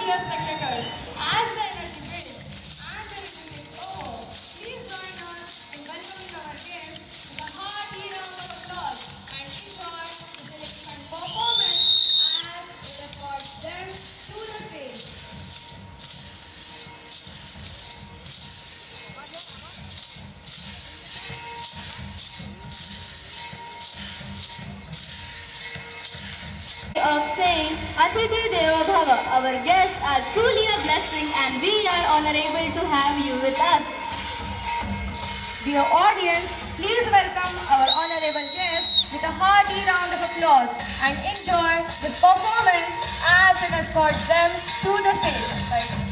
dear spectators, as the energy builds and the meeting is over, please join us in welcoming our guests with a hearty round of applause and enjoy the electrifying performance as we escort them to the stage. Of saying Atithi Deva Bhava, our guests are truly a blessing and we are honorable to have you with us. Dear audience, please welcome our honorable guests with a hearty round of applause and enjoy this performance as it escorts them to the stage.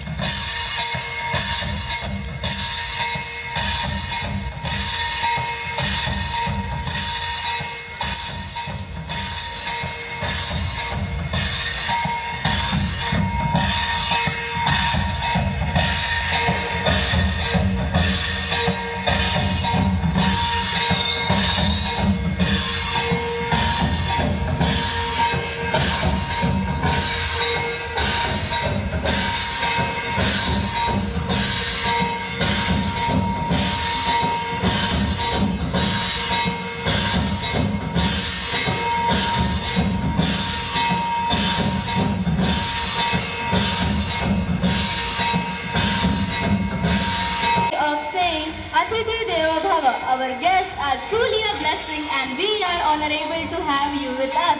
Of saying Atithi Deva Bhava, our guests are truly a blessing and we are honorable to have you with us.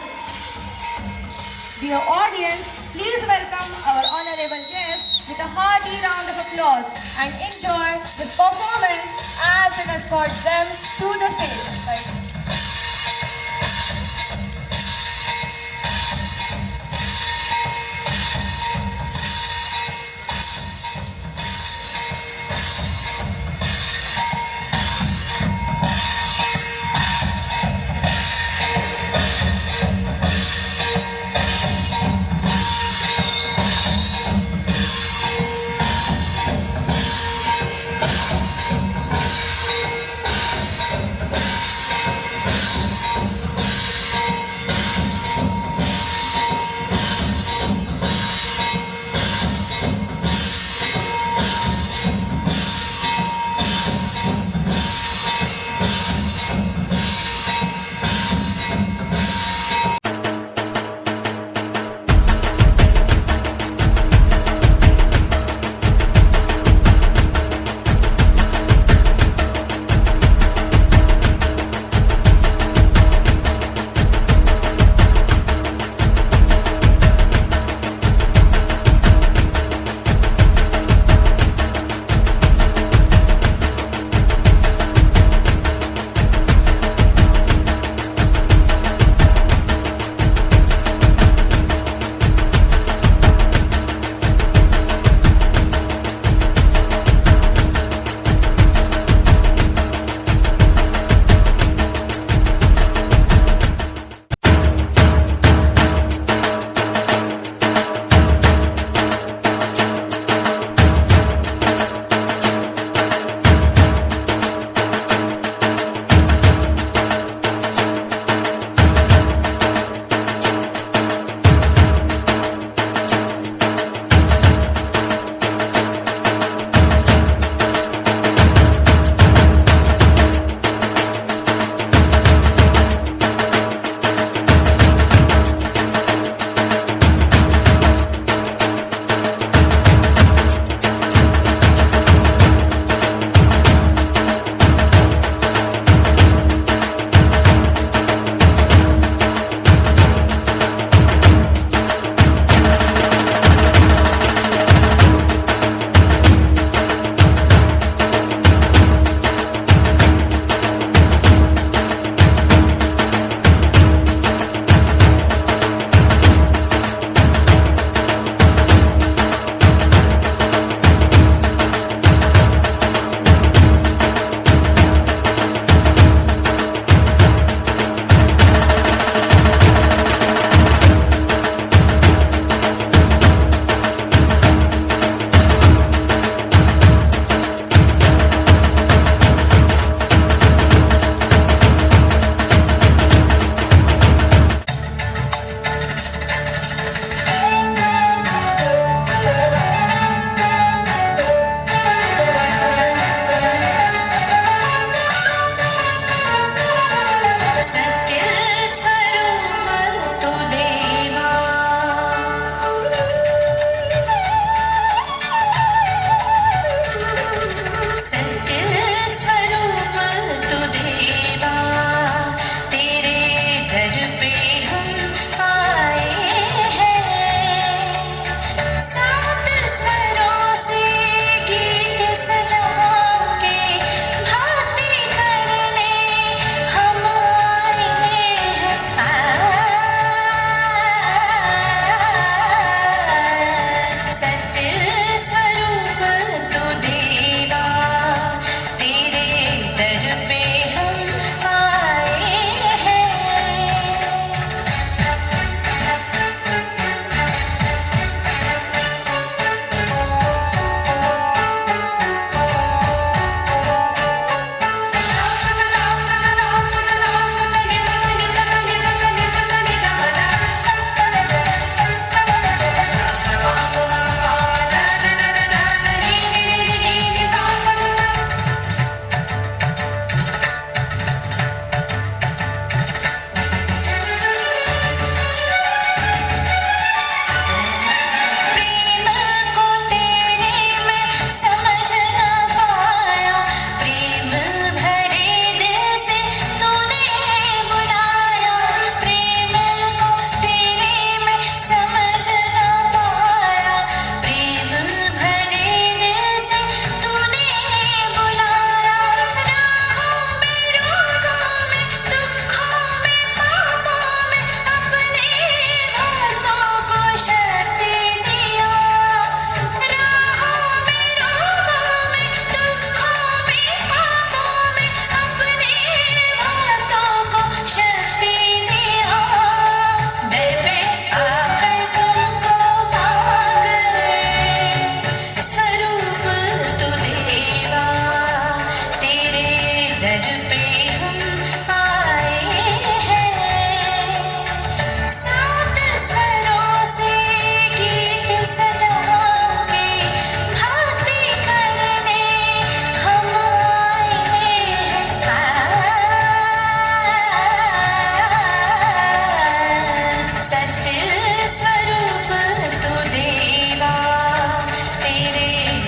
Dear audience, please welcome our honorable guests with a hearty round of applause and enjoy this performance as it escorts them to the stage.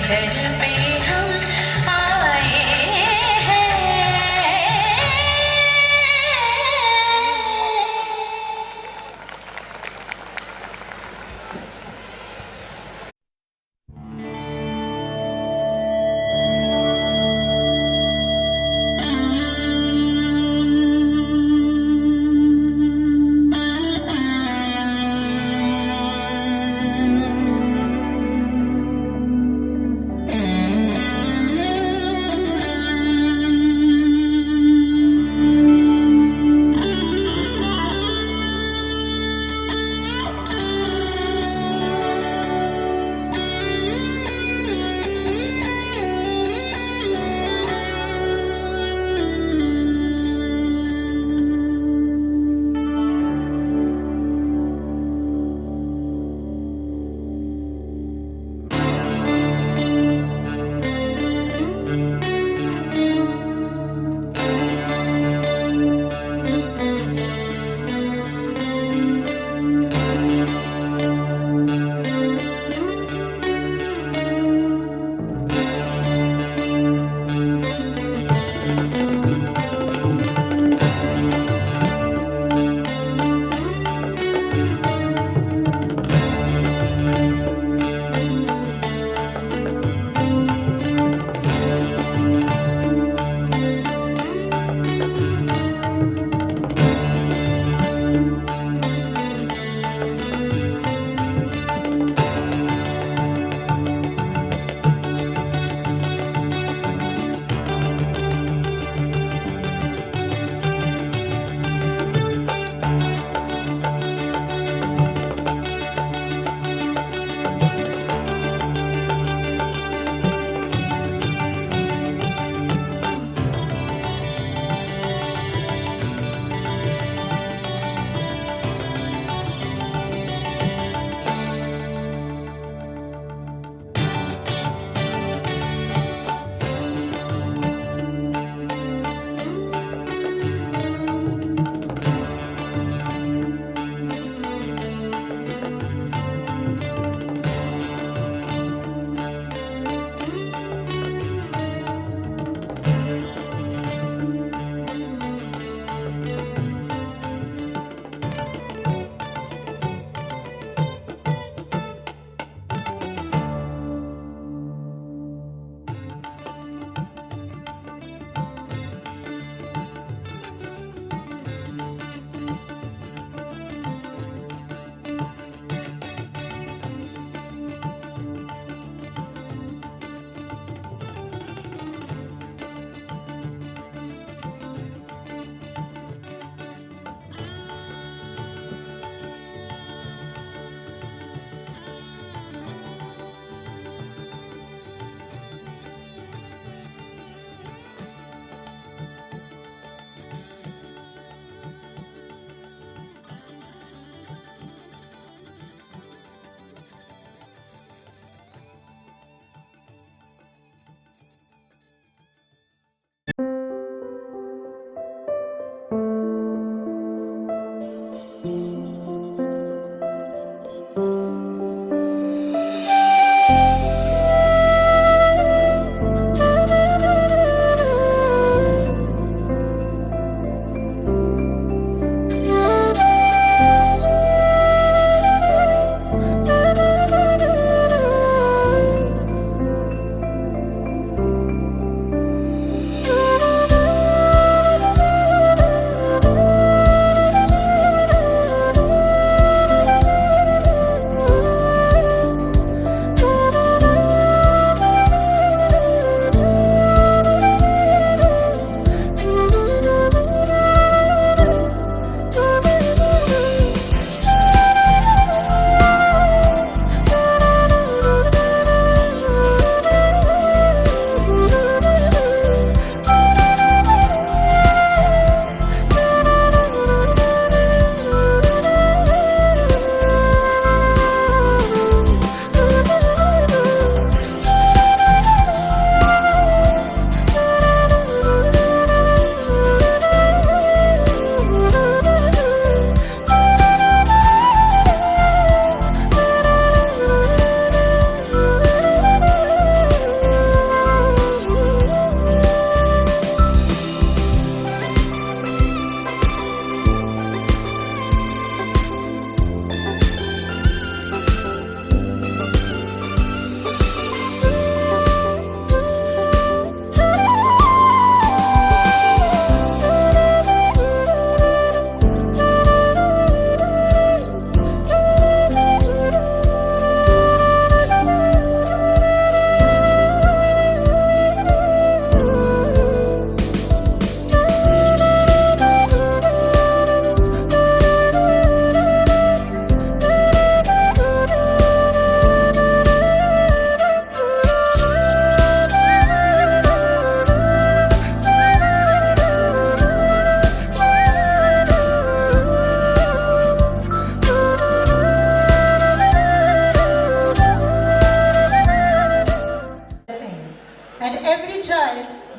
घर पे हम आए हैं।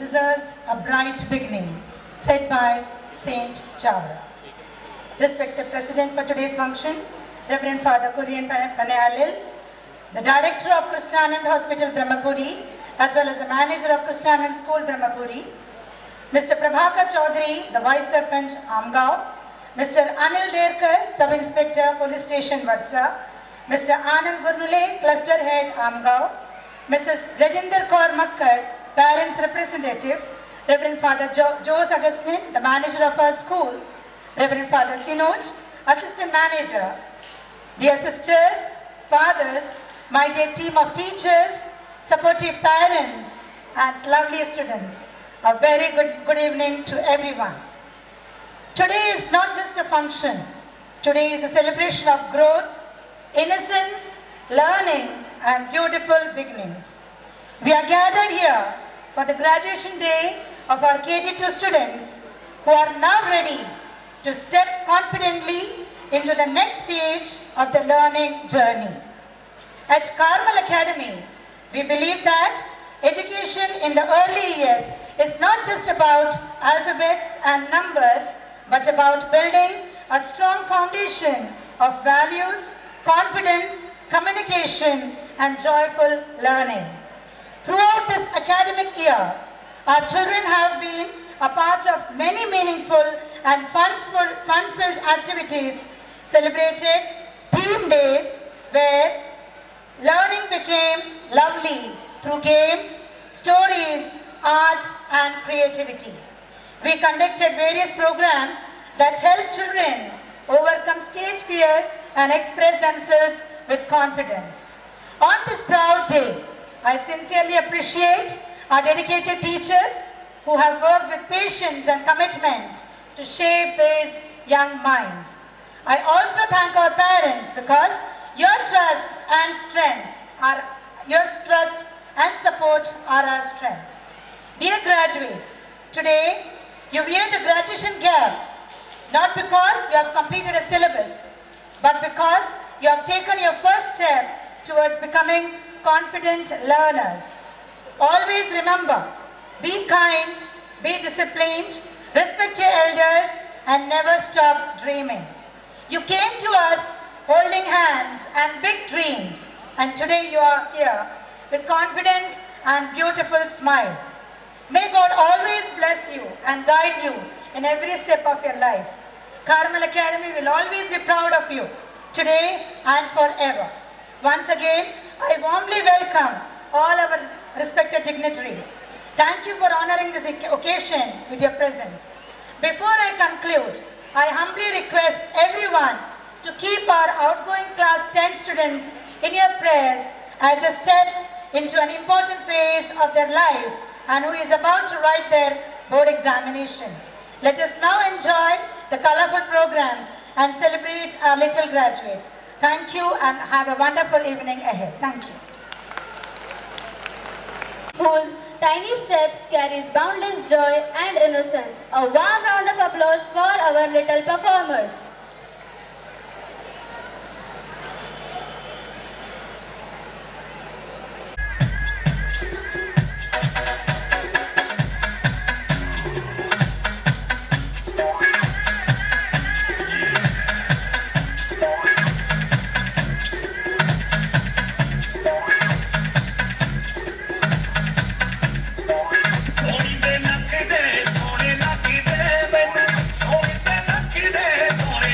deserves a bright beginning, said by Saint Chawra. Respected President for today's function, Reverend Father Kurian Panayalil, the Director of Krishnanand Hospital Brahmapuri, as well as the Manager of Krishnanand School Brahmapuri, Mr. Prabhakar Chaudhary, the Vice Sarpanch Amgaon, Mr. Anil Derkar, Sub-Inspector, Police Station Vatsa, Mr. Anand Gurnule, Cluster Head Amgaon, Mrs. Rajinder Kaur Makkar, Parents Representative, Reverend Father Jose Augustine, the Manager of our school, Reverend Father Sinoj, Assistant Manager, dear sisters, fathers, my dear team of teachers, supportive parents, and lovely students, a very good evening to everyone. Today is not just a function. Today is a celebration of growth, innocence, learning, and beautiful beginnings. We are gathered here for the graduation day of our KG2 students who are now ready to step confidently into the next stage of the learning journey. At Carmel Academy, we believe that education in the early years is not just about alphabets and numbers, but about building a strong foundation of values, confidence, communication, and joyful learning. Throughout this academic year, our children have been a part of many meaningful and fun-filled activities, celebrated theme days where learning became lovely through games, stories, art, and creativity. We conducted various programs that help children overcome stage fear and express themselves with confidence. On this proud day, I sincerely appreciate our dedicated teachers who have worked with patience and commitment to shape these young minds. I also thank our parents because your trust and support are our strength. Dear graduates, today you wear the graduation gear not because you have completed a syllabus, but because you have taken your first step towards becoming confident learners. Always remember, be kind, be disciplined, respect your elders, and never stop dreaming. You came to us holding hands and big dreams, and today you are here with confidence and beautiful smile. May God always bless you and guide you in every step of your life. Carmel Academy will always be proud of you, today and forever. Once again, I warmly welcome all our respected dignitaries. Thank you for honoring this occasion with your presence. Before I conclude, I humbly request everyone to keep our outgoing class 10 students in your prayers as a step into an important phase of their life and who is about to write their board examination. Let us now enjoy the colorful programs and celebrate our little graduates. Thank you and have a wonderful evening ahead. Thank you. Whose tiny steps carries boundless joy and innocence. A warm round of applause for our little performers. ਸੋਹਣੇ ਲੱਗਦੇ ਮੈਨੂੰ ਸੋਹਣੇ ਲੱਗਦੇ ਸੋਹਣੇ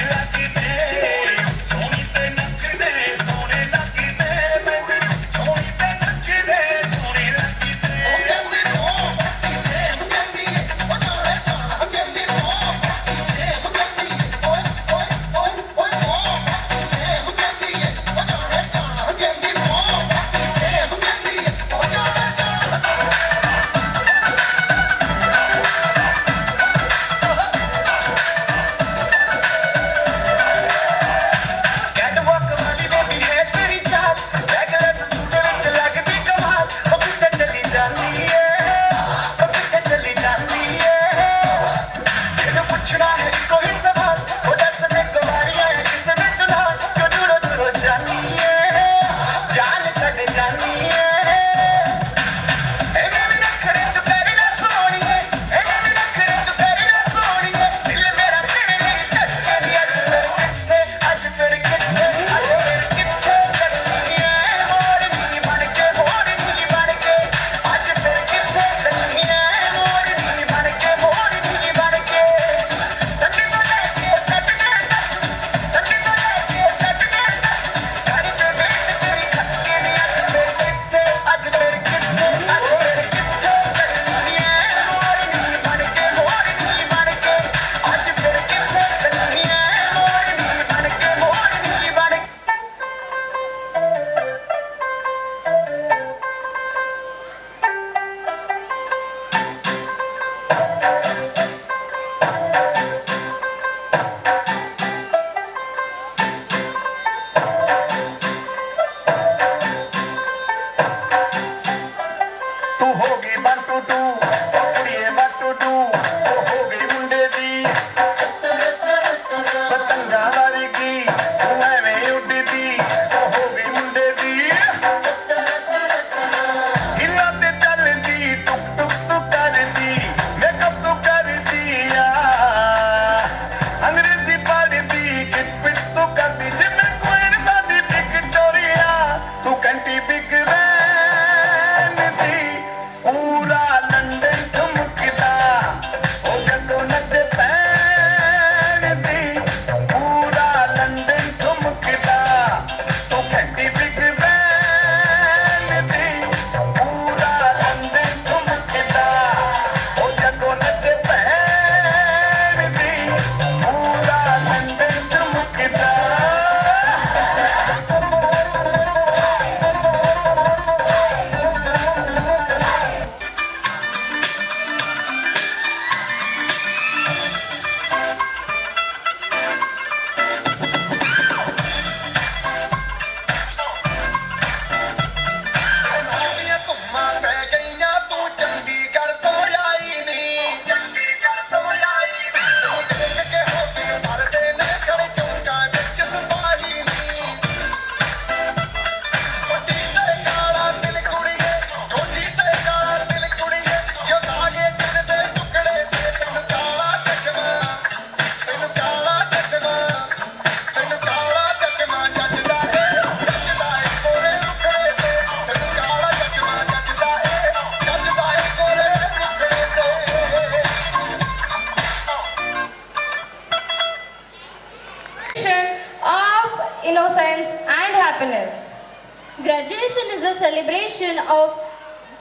celebration of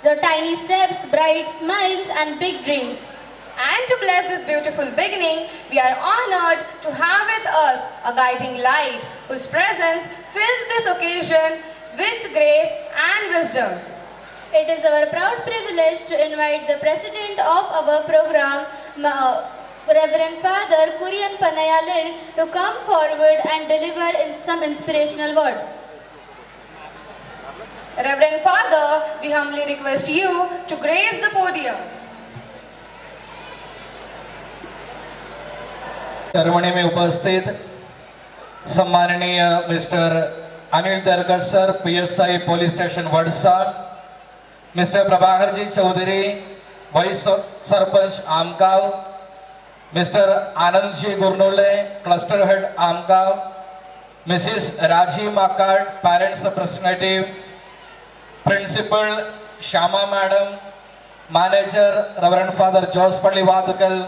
the tiny steps, bright smiles and big dreams. And to bless this beautiful beginning, we are honored to have with us a guiding light whose presence fills this occasion with grace and wisdom. It is our proud privilege to invite the president of our program, Reverend Father Kurian Panayalil, to come forward and deliver some inspirational words. Reverend Father, we humbly request you to grace the podium. Ceremony में उपस्थित सम्माननीय mister Anil Dargaj sir, PSI police station Wadsa, mister Prabhakar ji Chaudhari, vice sarpanch Amgaon, mister Anand ji Gurnole, cluster head Amgaon, Mrs Rajiv Makad, parents representative, principal Shyama madam, manager reverend father Jose Palli Vadakal,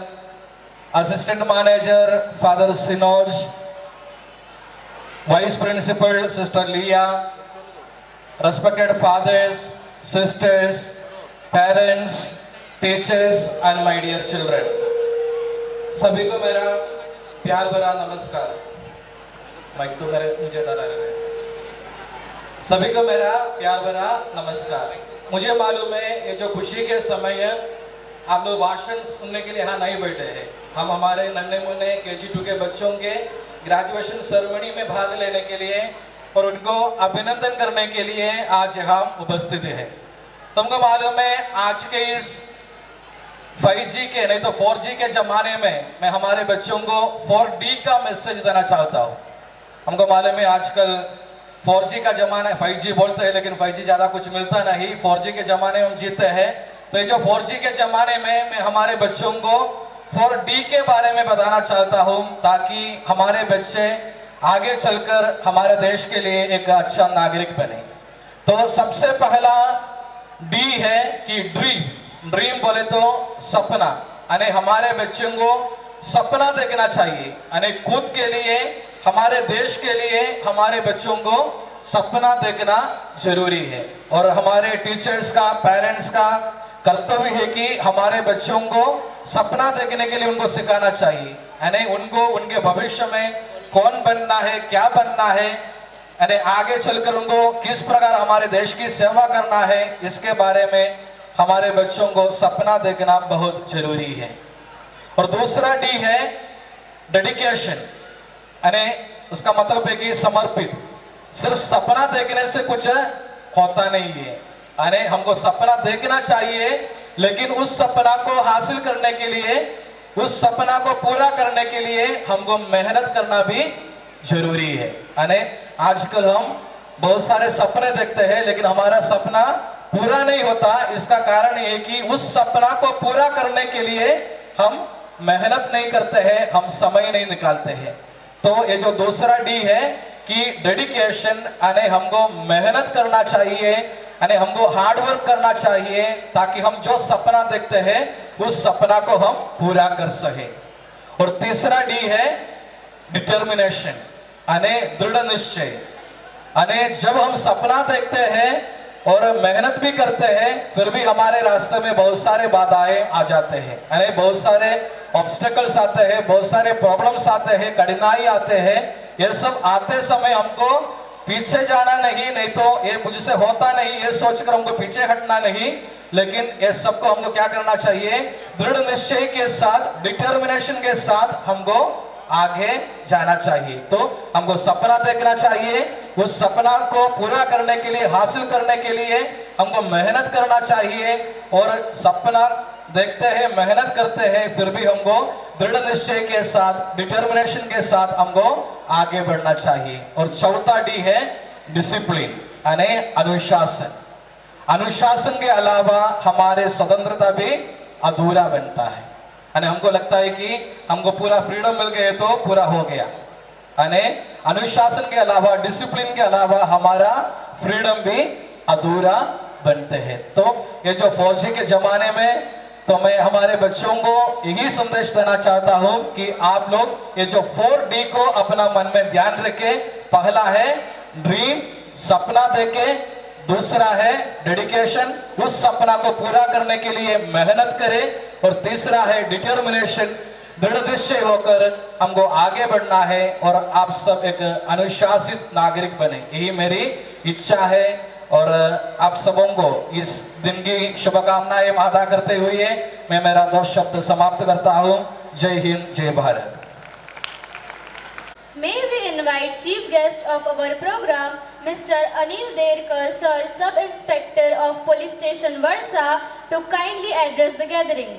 assistant manager father Sinoj, vice principal sister Liya, respected fathers, sisters, parents, teachers and my dear children, सभी को मेरा प्यार भरा नमस्कार। Mic तो मुझे डाला है। सभी को मेरा प्यार भरा नमस्कार। मुझे मालूम है ये जो खुशी के समय है, आप लोग भाषण सुनने के लिए यहाँ नहीं बैठे हैं। हम हमारे नन्हे मुन्ने KG2 के बच्चों के ग्रेजुएशन सेरेमनी में भाग लेने के लिए और उनको अभिनंदन करने के लिए आज यहाँ उपस्थित है। तुमको मालूम है आज के इस 5G के नहीं तो 4G के जमाने में मैं हमारे बच्चों को 4D का मैसेज देना चाहता हूँ। हमको मालूम है आजकल 4G का जमाना है, 5G बोलते हैं लेकिन 5G ज़्यादा कुछ मिलता नहीं। 4G के ज़माने में हम जीते हैं, तो ये जो 4G के ज़माने में मैं हमारे बच्चों को 4D के बारे में बताना चाहता हूँ, ताकि हमारे बच्चे आगे चलकर हमारे देश के लिए एक अच्छा नागरिक बने। तो सबसे पहला D है कि ड्रीम। ड्रीम बोले तो सपना, यानी हमारे बच्चों को सपना देखना चाहिए, यानी खुद के लिए, हमारे देश के लिए हमारे बच्चों को सपना देखना जरूरी है। और हमारे टीचर्स का, पेरेंट्स का कर्तव्य है कि हमारे बच्चों को सपना देखने के लिए उनको सिखाना चाहिए, यानी उनको उनके भविष्य में कौन बनना है, क्या बनना है, यानी आगे चलकर उनको किस प्रकार हमारे देश की सेवा करना है, इसके बारे में हमारे बच्चों को सपना देखना बहुत जरूरी है। और दूसरा D है डेडिकेशन, यानी उसका मतलब है कि समर्पित। सिर्फ सपना देखने से कुछ होता नहीं है, यानी हमको सपना देखना चाहिए, लेकिन उस सपना को हासिल करने के लिए, उस सपना को पूरा करने के लिए हमको मेहनत करना भी जरूरी है। यानी आजकल हम बहुत सारे सपने देखते हैं लेकिन हमारा सपना पूरा नहीं होता। इसका कारण ये है कि उस सपना को पूरा करने के लिए हम मेहनत नहीं करते हैं, हम समय नहीं निकालते हैं। तो ये जो दूसरा D है कि डेडिकेशन, यानी हमको मेहनत करना चाहिए, यानी हमको हार्ड वर्क करना चाहिए, ताकि हम जो सपना देखते हैं उस सपना को हम पूरा कर सके। और तीसरा D है डिटर्मिनेशन, यानी दृढ़ निश्चय। यानी जब हम सपना देखते हैं और मेहनत भी करते हैं, फिर भी हमारे रास्ते में बहुत सारे बाधाएं आ जाते हैं, यानी बहुत सारे ऑब्स्टेकल्स आते हैं, बहुत सारे प्रॉब्लम्स आते हैं, कठिनाई आते हैं। ये सब आते समय हमको पीछे जाना नहीं, नहीं तो ये मुझसे होता नहीं, ये सोचकर हमको पीछे हटना नहीं, लेकिन ये सबको हमको क्या करना चाहिए, दृढ़ निश्चय के साथ, डिटर्मिनेशन के साथ हमको आगे जाना चाहिए। तो हमको सपना देखना चाहिए, उस सपना को पूरा करने के लिए, हासिल करने के लिए हमको मेहनत करना चाहिए। और सपना देखते हैं, मेहनत करते हैं, फिर भी हमको दृढ़ निश्चय के साथ, डिटर्मिनेशन के साथ हमको आगे बढ़ना चाहिए। और चौथा D है डिसिप्लिन, यानी अनुशासन। अनुशासन के अलावा हमारे स्वतंत्रता भी अधूरा बनता है, यानी हमको लगता है कि हमको पूरा फ्रीडम मिल गया तो पूरा हो गया, यानी अनुशासन के अलावा, डिसिप्लिन के अलावा हमारा फ्रीडम भी अधूरा बनते हैं। तो ये जो 4G के जमाने में, तो मैं हमारे बच्चों को यही संदेश देना चाहता हूं कि आप लोग ये जो 4D को अपना मन में ध्यान रखें। पहला है ड्रीम, सपना देखें, दूसरा है डेडिकेशन, उस सपना को पूरा करने के लिए मेहनत करे, और तीसरा है डिटर्मिनेशन, दृढ़ निश्चय होकर हमको आगे बढ़ना है और आप सब एक अनुशासित नागरिक बने, यही मेरी इच्छा है। और आप सबों को इस दिन की शुभकामनाएं अदा करते हुए मैं मेरा 2 शब्द समाप्त करता हूँ। जय हिंद, जय Bharat. May we invite chief guest of our program, Mr. Anil Derkar, Sir, Sub-Inspector of Police Station Varsa, to kindly address the gathering.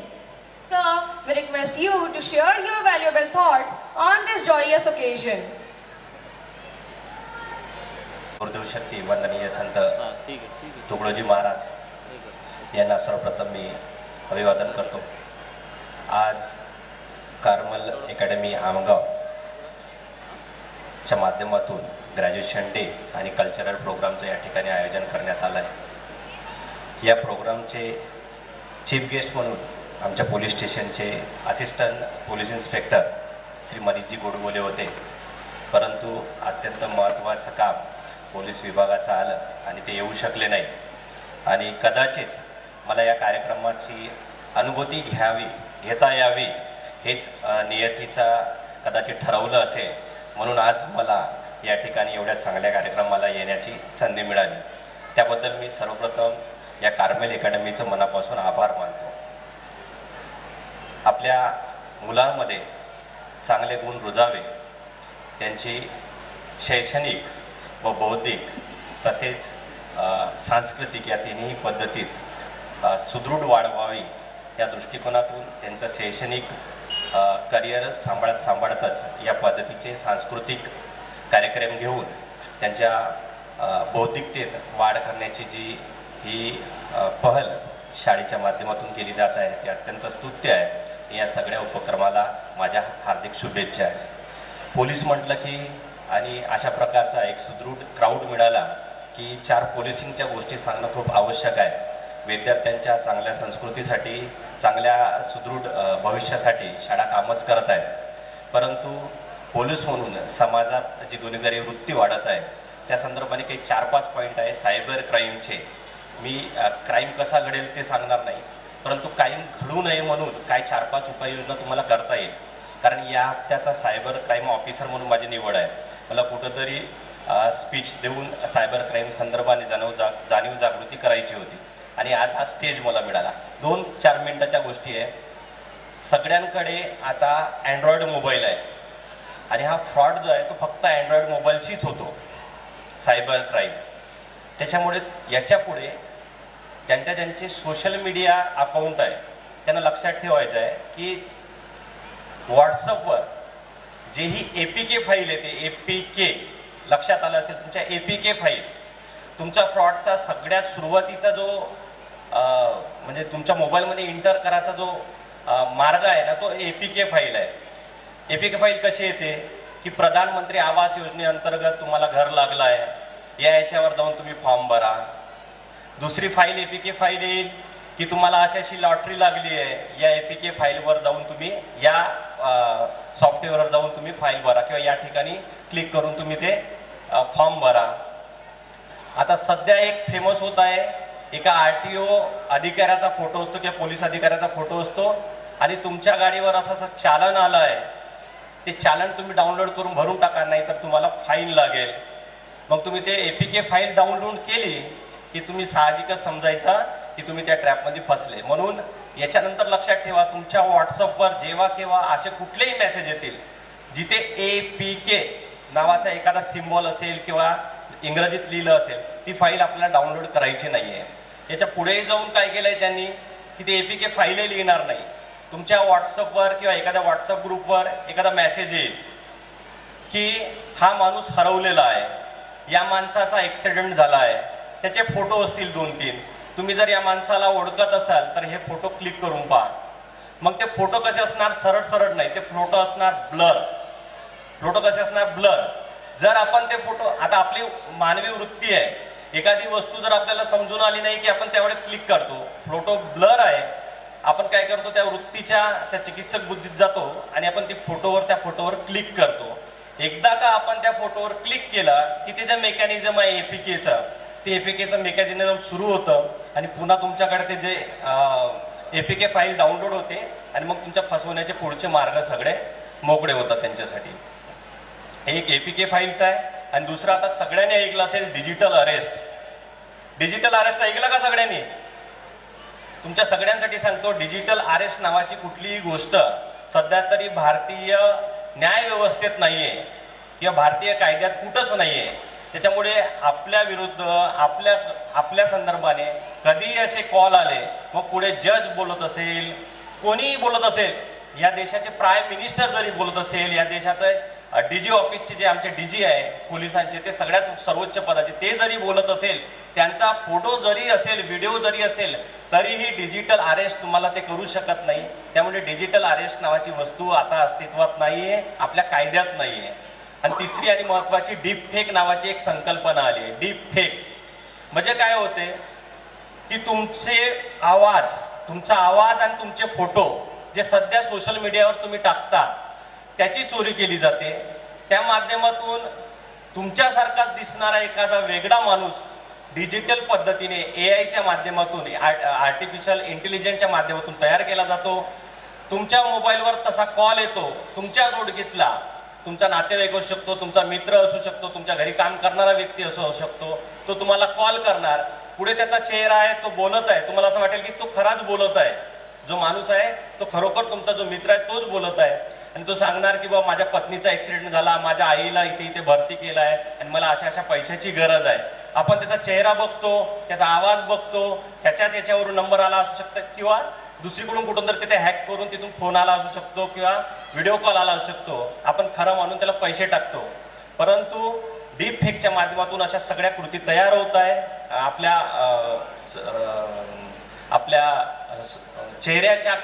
Sir, we request you to share your valuable thoughts on this joyous occasion. गुरुदेव शक्ती वंदनीय संत तुकडोजी महाराज यांना सर्वप्रथम मी अभिवादन करतो। आज Carmel academy Amgaon च्या माध्यमातून graduation day आणि कल्चरल प्रोग्रामचं या ठिकाणी आयोजन करण्यात आलं आहे। या प्रोग्रामचे चीफ गेस्ट म्हणून आमच्या पोलीस स्टेशनचे assistant police inspector Shri Manishji Godbole होते, परंतु अत्यंत महत्त्वाचं काम पोलीस विभागाचं आलं आणि ते येऊ शकले नाही, आणि कदाचित मला या कार्यक्रमाची अनुभूती घेता यावी हेच नियतीचा कदाचित ठरवलं असेल, म्हणून आज मला या ठिकाणी एवढ्या चांगल्या कार्यक्रमाला येण्याची संधी मिळाली। त्याबद्दल मी सर्वप्रथम या कार्मेल अकॅडमीचं मनापासून आभार मानतो। आपल्या मुलांमध्ये चांगले गुण रुजावे, त्यांची शैक्षणिक व बौद्धिक तसेच सांस्कृतिक या तिन्ही पद्धतीत सुदृढ वाढ व्हावी या दृष्टिकोनातून त्यांचं शैक्षणिक करिअर सांभाळतच या पद्धतीचे सांस्कृतिक कार्यक्रम घेऊन त्यांच्या बौद्धिकतेत वाढ करण्याची जी ही पहल शाळेच्या माध्यमातून केली जात आहे ती अत्यंत स्तुत्य आहे। या सगळ्या उपक्रमाला माझ्या हार्दिक शुभेच्छा आहे। पोलीस म्हटलं की आणि अशा प्रकारचा एक सुदृढ क्राऊड मिळाला की 4 पोलिसिंगच्या गोष्टी सांगणं खूप आवश्यक आहे। विद्यार्थ्यांच्या चांगल्या संस्कृतीसाठी, चांगल्या सुदृढ भविष्यासाठी शाळा कामच करत आहे, परंतु पोलीस म्हणून समाजात जी गुन्हेगारी वृत्ती वाढत आहे त्या संदर्भाने काही 4-5 पॉईंट आहे सायबर क्राईमचे। मी क्राईम कसा घडेल ते सांगणार नाही, परंतु क्राईम घडू नये म्हणून काय 4-5 उपाययोजना तुम्हाला करता येईल, कारण या हप्त्याचा सायबर क्राईम ऑफिसर म्हणून माझी निवड आहे। मला कुठंतरी स्पीच देऊन सायबर क्राईम संदर्भाने जाणीव जागृती करायची होती, आणि आज हा स्टेज मला मिळाला। 2-4 मिनिटाच्या गोष्टी आहे। सगळ्यांकडे आता अँड्रॉइड मोबाईल आहे, आणि हा फ्रॉड जो आहे तो फक्त अँड्रॉइड मोबाईलशीच होतो, सायबर क्राईम। त्याच्यामुळे याच्यापुढे ज्यांचे सोशल मीडिया अकाउंट आहे त्यांना लक्षात ठेवायचं आहे की व्हॉट्सअपवर जे ही APK फाईल येते, APK लक्षात आलं असेल तुमच्या APK फाईल, तुमचा फ्रॉडचा सगळ्यात सुरुवातीचा जो म्हणजे तुमच्या मोबाईलमध्ये इंटर करायचा जो मार्ग आहे ना तो APK फाईल आहे। APK फाईल कशी येते की प्रधानमंत्री आवास योजनेअंतर्गत तुम्हाला घर लागलं आहे, याच्यावर जाऊन तुम्ही फॉर्म भरा। दुसरी फाईल APK फाईल येईल की तुम्हाला अशी लॉटरी लागली आहे, या APK फाईलवर जाऊन तुम्ही या सॉफ्टवेअरवर जाऊन तुम्ही फाईल भरा किंवा या ठिकाणी क्लिक करून तुम्ही ते फॉर्म भरा। आता सध्या एक फेमस होत आहे, एका RTO अधिकाऱ्याचा फोटो असतो किंवा पोलीस अधिकाऱ्याचा फोटो असतो, आणि तुमच्या गाडीवर असं चालन आलं आहे, ते चालन तुम्ही डाउनलोड करून भरून टाका, नाही तर तुम्हाला फाईन लागेल। मग तुम्ही ते APK फाईल डाउनलोड केली की तुम्ही साहजिकच समजायचा की तुम्ही त्या ट्रॅपमध्ये फसले। म्हणून याच्यानंतर लक्षात ठेवा, तुमच्या व्हॉट्सअपवर जेव्हा केव्हा असे कुठलेही मेसेज येतील जिथे APK नावाचा एखादा सिम्बॉल असेल किंवा इंग्रजीत लिहिलं असेल, ती फाईल आपल्याला डाउनलोड करायची नाही आहे। याच्या पुढे जाऊन काय केलं आहे त्यांनी की ते APK फाईलही लिहिणार नाही। तुमच्या व्हॉट्सअपवर किंवा एखाद्या व्हॉट्सअप ग्रुपवर एखादा मेसेज येईल की हा माणूस हरवलेला आहे, या माणसाचा ॲक्सिडेंट झाला आहे, त्याचे फोटो असतील 2-3, तुम्ही जर या माणसाला ओळखत असाल तर हे फोटो क्लिक करून पहा। मग ते फोटो कसे असणार, सरळ सरळ नाही, ते फोटो असणार ब्लर। फोटो कसे असणार, ब्लर। जर आपण ते फोटो, आता आपली मानवी वृत्ती आहे, एखादी वस्तू जर आपल्याला समजून आली नाही की आपण त्यावेळेस क्लिक करतो, फोटो ब्लर आहे, आपण काय करतो त्या वृत्तीच्या त्या चिकित्सक बुद्धीत जातो आणि आपण ती त्या फोटोवर क्लिक करतो। एकदा का आपण त्या फोटोवर क्लिक केला की त्याचं मेकॅनिझम आहे APKचं, ते APKचं मेकॅनिझम सुरू होतं आणि पुन्हा तुमच्याकडे ते जे APK फाईल डाउनलोड होते आणि मग तुमच्या फसवण्याचे पुढचे मार्ग सगळे मोकळे होतात त्यांच्यासाठी. एक APK फाईलचा आहे आणि दुसरा आता सगळ्यांनी ऐकलं असेल डिजिटल अरेस्ट. डिजिटल अरेस्ट ऐकलं का सगळ्यांनी? तुमच्या सगळ्यांसाठी सांगतो, डिजिटल अरेस्ट नावाची कुठलीही गोष्ट सध्या तरी भारतीय न्याय व्यवस्थेत नाहीये किंवा भारतीय कायद्यात कुठंच नाहीये. त्याच्यामुळे आपल्या विरुद्ध आपल्या संदर्भाने कधीही असे कॉल आले, मग पुढे जज बोलत असेल, कोणीही बोलत असेल, या देशाचे प्राईम मिनिस्टर जरी बोलत असेल, या देशाचं DG ऑफिसचे जे आमचे DG आहे पोलिसांचे, ते सगळ्यात सर्वोच्च पदाचे, ते जरी बोलत असेल, त्यांचा फोटो जरी असेल, व्हिडिओ जरी असेल, तरीही डिजिटल अरेस्ट तुम्हाला ते करू शकत नाही. त्यामुळे डिजिटल अरेस्ट नावाची वस्तू आता अस्तित्वात नाहीये, आपल्या कायद्यात नाहीये. आणि तिसरी आणि महत्त्वाची डीप फेक नावाची एक संकल्पना आली आहे. डीप फेक म्हणजे काय होते की तुमचा आवाज आणि तुमचे फोटो जे सध्या सोशल मीडियावर तुम्ही टाकता त्याची चोरी केली जाते. त्या माध्यमातून तुमच्यासारखाच दिसणारा एखादा वेगळा माणूस डिजिटल पद्धतीने AIच्या माध्यमातून, आर्टिफिशियल इंटेलिजन्सच्या माध्यमातून तयार केला जातो. तुमच्या मोबाईलवर तसा कॉल येतो, तुमच्या ओळखीतला, तुमचा नातेवाईक असू शकतो, तुमचा मित्र असू शकतो, तुमच्या घरी काम करणारा व्यक्ती असू शकतो. तो तुम्हाला कॉल करणार, पुढे त्याचा चेहरा आहे, तो बोलत आहे, तुम्हाला असं वाटेल की तो खराच बोलत आहे. जो माणूस आहे तो खरोखर तुमचा जो मित्र आहे तोच बोलत आहे. आणि तो सांगणार की बाबा माझ्या पत्नीचा ॲक्सिडेंट झाला, माझ्या आईला इथे भरती केलं आहे आणि मला अशा पैशाची गरज आहे. आपण त्याचा चेहरा बघतो, त्याचा आवाज बघतो, त्याच्याच याच्यावरून नंबर आला असू शकतो किंवा दुसरीकडून कुठून तर त्याचा हॅक करून तिथून फोन आला असू शकतो किंवा व्हिडिओ कॉल आला असू शकतो. आपण खरं म्हणून त्याला पैसे टाकतो. परंतु डीप फेकच्या माध्यमातून अशा सगळ्या कृती तयार होत आहे. आपल्या चेहऱ्याच्या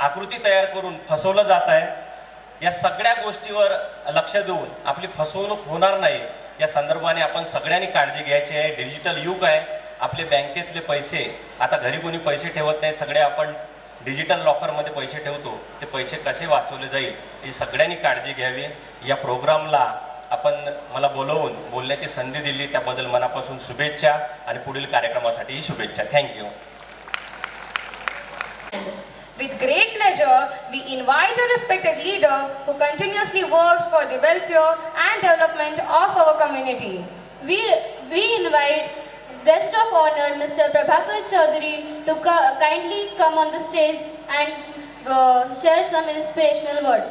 आकृती तयार करून फसवलं जात आहे. या सगळ्या गोष्टीवर लक्ष देऊन आपली फसवणूक होणार नाही या संदर्भाने आपण सगळ्यांनी काळजी घ्यायची आहे. डिजिटल युग आहे. आपले बँकेतले पैसे आता घरी कोणी पैसे ठेवत नाही, सगळे आपण डिजिटल लॉकरमध्ये पैसे ठेवतो. ते पैसे कसे वाचवले जाईल ही सगळ्यांनी काळजी घ्यावी. या प्रोग्रामला मला बोलवून बोलण्याची संधी दिली त्याबद्दल मनापासून शुभेच्छा आणि पुढील कार्यक्रमासाठी शुभेच्छा. Thank you. With great pleasure, we invite a respected leader who continuously works for the welfare and development of our community. We invite guest of honor Mr. Prabhakar Chaudhary to kindly come on the stage and share some inspirational words.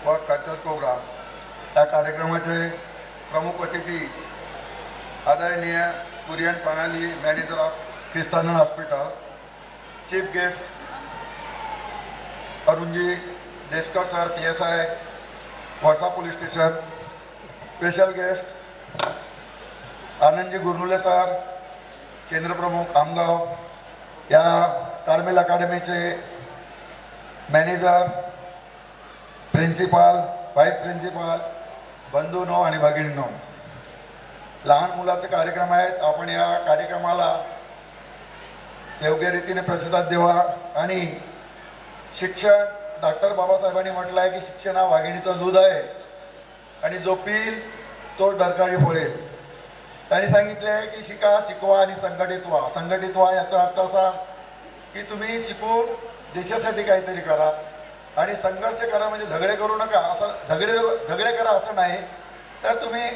व culture programme या कार्यक्रमाचे प्रमुख अतिथी आदरणीय Kurian Panali, manager of Christanand hospital, chief guest Arunji Deshkar sir, PSI Varsha police station, special guest Anandji Gurnule sir, केंद्र प्रमुख आमगाव, या Carmel अकॅडमीचे मॅनेजर, प्रिन्सिपाल, व्हाईस प्रिन्सिपाल, बंधूंनो आणि भगिनींनो, लहान मुलाचे कार्यक्रम आहेत. आपण या कार्यक्रमाला योग्य रीतीने प्रतिसाद द्यावा. आणि शिक्षण, डॉक्टर बाबासाहेबांनी म्हटलं आहे की शिक्षण हा वाघिणीचं दूध आहे आणि जो पिईल तो डरकाळी फोडेल. त्यांनी सांगितले आहे की शिका, शिकवा आणि संघटित व्हा. संघटित व्हा याचा अर्थ असा की तुम्ही शिकून देशासाठी काहीतरी करा आणि संघर्ष करा. म्हणजे झगडे करू नका, असं झगडे करा असं नाही, तर तुम्ही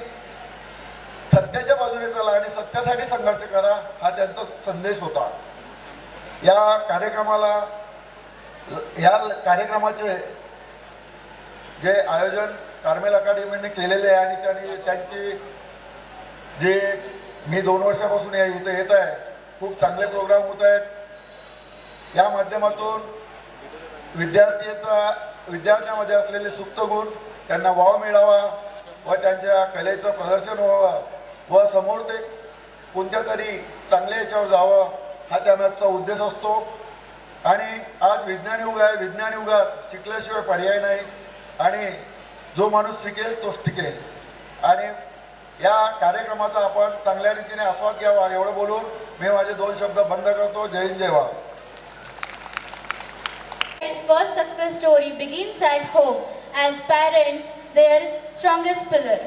सत्याच्या बाजूने चला आणि सत्यासाठी संघर्ष करा, हा त्यांचा संदेश होता. या कार्यक्रमाचे जे आयोजन कार्मेल अकॅडमीने केलेले आहे आणि त्यांची जे मी 2 वर्षापासून इथं येत आहे, खूप चांगले प्रोग्राम होत आहेत. या माध्यमातून विद्यार्थ्यांमध्ये असलेले सुप्त गुण त्यांना वाव मिळावा व त्यांच्या कलेचं प्रदर्शन व्हावं व समोर ते कोणत्या तरी चांगल्या याच्यावर जावं, हा त्यामागचा उद्देश असतो. आणि आज विज्ञान युग आहे. विज्ञान युगात शिकल्याशिवाय पर्याय नाही आणि जो माणूस शिकेल तोच टिकेल. आणि या कार्यक्रमाचा आपण चांगल्या रीतीने आस्वाद घ्यावा एवढं बोलून मी माझे 2 शब्द बंद करतो. जय हिंद, जय Bharat. Its first success story begins at home as parents their strongest pillar.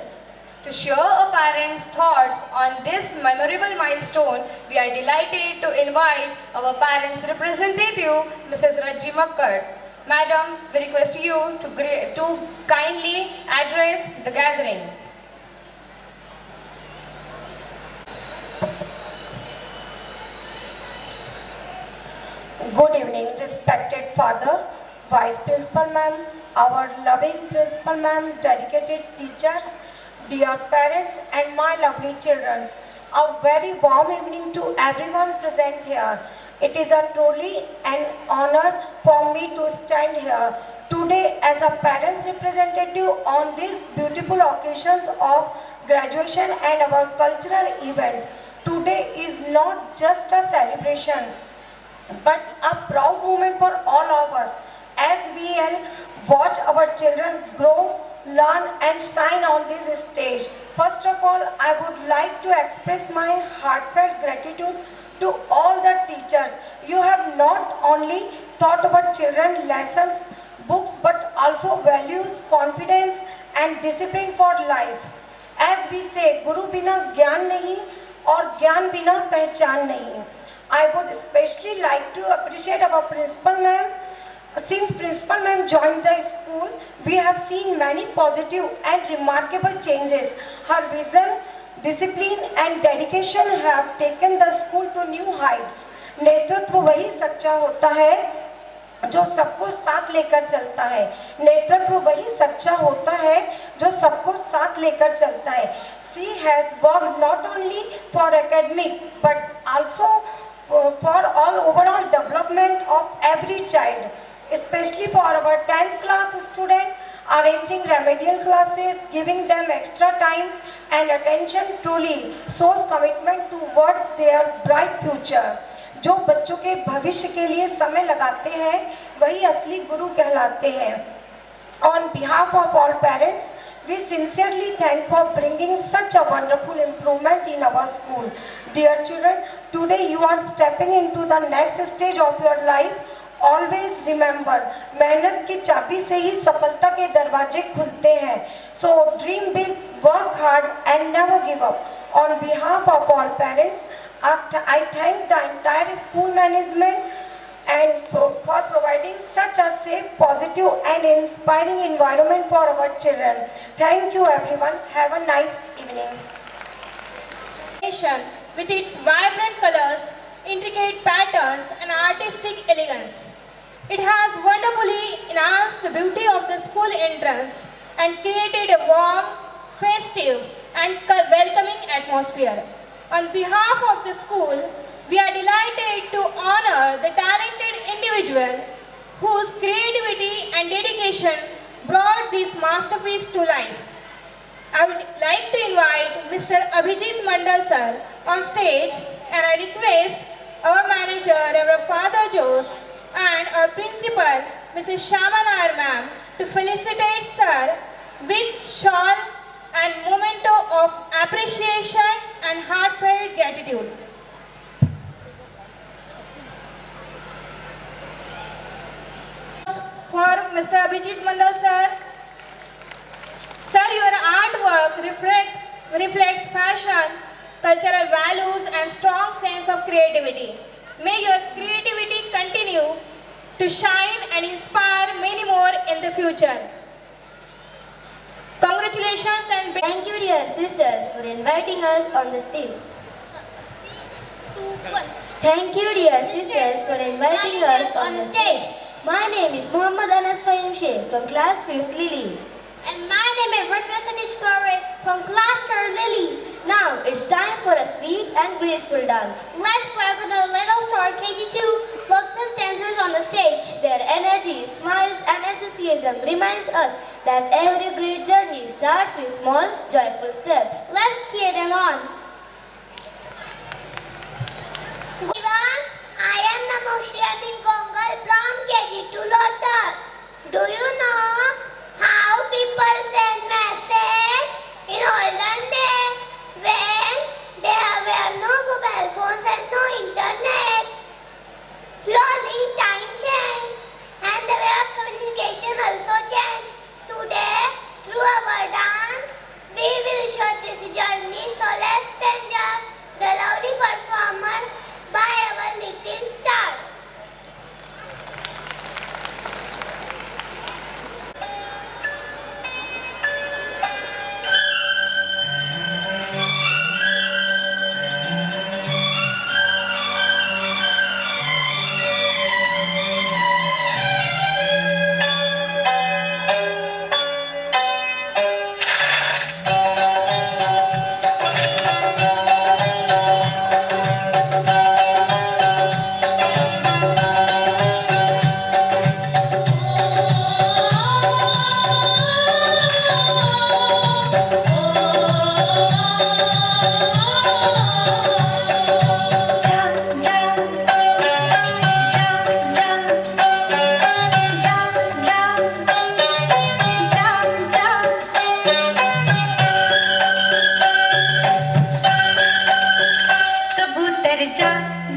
To share a parent's thoughts on this memorable milestone, we are delighted to invite our parents' representative, Mrs. Raji Makkad. Madam, we request you to kindly address the gathering. Good evening, respected Father, Vice Principal Ma'am, our loving Principal Ma'am, dedicated teachers, dear parents and my lovely children. A very warm evening to everyone present here. It is a truly an honor for me to stand here today as a parents representative on these beautiful occasions of graduation and our cultural event. Today is not just a celebration, but a proud moment for all of us as we watch our children grow, learn and shine on this stage. First of all, I would like to express my heartfelt gratitude to all the teachers. You have not only taught our children lessons, books, but also values, confidence and discipline for life. As we say, Guru bina gyan nahi और ज्ञान बिना पहचान नहीं. I would especially like to appreciate our principal ma'am. Since principal ma'am joined the school, we have seen many positive and remarkable changes. Her vision, discipline and dedication have taken the school to new heights. नेतृत्व वही सच्चा होता है जो सबको साथ लेकर चलता है. नेतृत्व वही सच्चा होता है जो सबको साथ लेकर चलता है. She has worked not only for academic but also for all overall development of every child, especially for our 10th class students, arranging remedial classes, giving them extra time and attention truly shows commitment towards their bright future. जो बच्चों के भविष्य के लिए समय लगाते हैं वही असली गुरु कहलाते हैं. On behalf of all parents, we sincerely thank for bringing such a wonderful improvement in our school. Dear children, today you are stepping into the next stage of your life. Always remember, मेहनत की चाबी से ही सफलता के दरवाजे खुलते हैं. So dream big, work hard and never give up. On behalf of all parents, I thank the entire school management and for providing such a safe, positive and inspiring environment for our children. Thank you everyone. Have a nice evening. With its vibrant colors, intricate patterns and artistic elegance. It has wonderfully enhanced the beauty of the school entrance and created a warm, festive and welcoming atmosphere. On behalf of the school, we are delighted to honor the talented individual whose creativity and dedication brought this masterpiece to life. I would like to invite Mr. Abhijit Mandal sir on stage, and I request our manager, Reverend Father Jose, and our principal, Mrs. Shama Nair ma'am, to felicitate sir with shawl and memento of appreciation and heartfelt gratitude. For Mr. Abhijit Mandal sir. Sir, your artwork reflects passion, cultural values and strong sense of creativity. May your creativity continue to shine and inspire many more in the future. Congratulations and Thank you, dear sisters, for inviting us on the stage. Thank you, dear sisters, for inviting us on the stage. My name is Muhammad Anas Fahim Sheikh from class 5th Lily. And my name is Rakmat Satish Kaur from class 3rd Lily. Now it's time for a sweet and graceful dance. Let's welcome the Little Star KG2 Lotus dancers on the stage. Their energy, smiles and enthusiasm reminds us that every great journey starts with small, joyful steps. Let's cheer them on. Everyone, I am Namoshri Abin Kongal from KG2 Lotus. Do you know how people send message in olden days when there were no mobile phones and no internet? Slowly time changed and the way of communication also changed. Today, through our dance, we will show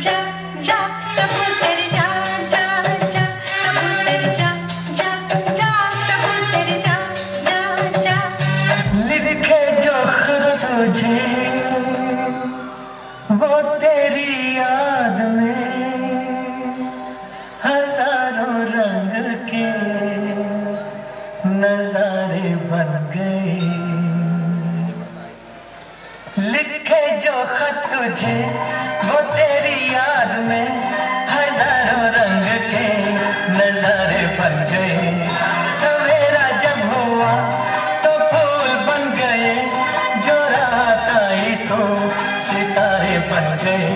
जा जा कबूल तेरी जा जा जा कबूल तेरी जा जा जा कबूल तेरी जा जा जा लिखे जो खुद तुझे वो तेरी याद में हजारों रंग के नजारे बन गए लिखे जो खत तुझे वो तेरी याद में हजारों रंग के नजारे बन गए सवेरा जब हुआ तो फूल बन गए जो रात आई तो सितारे बन गए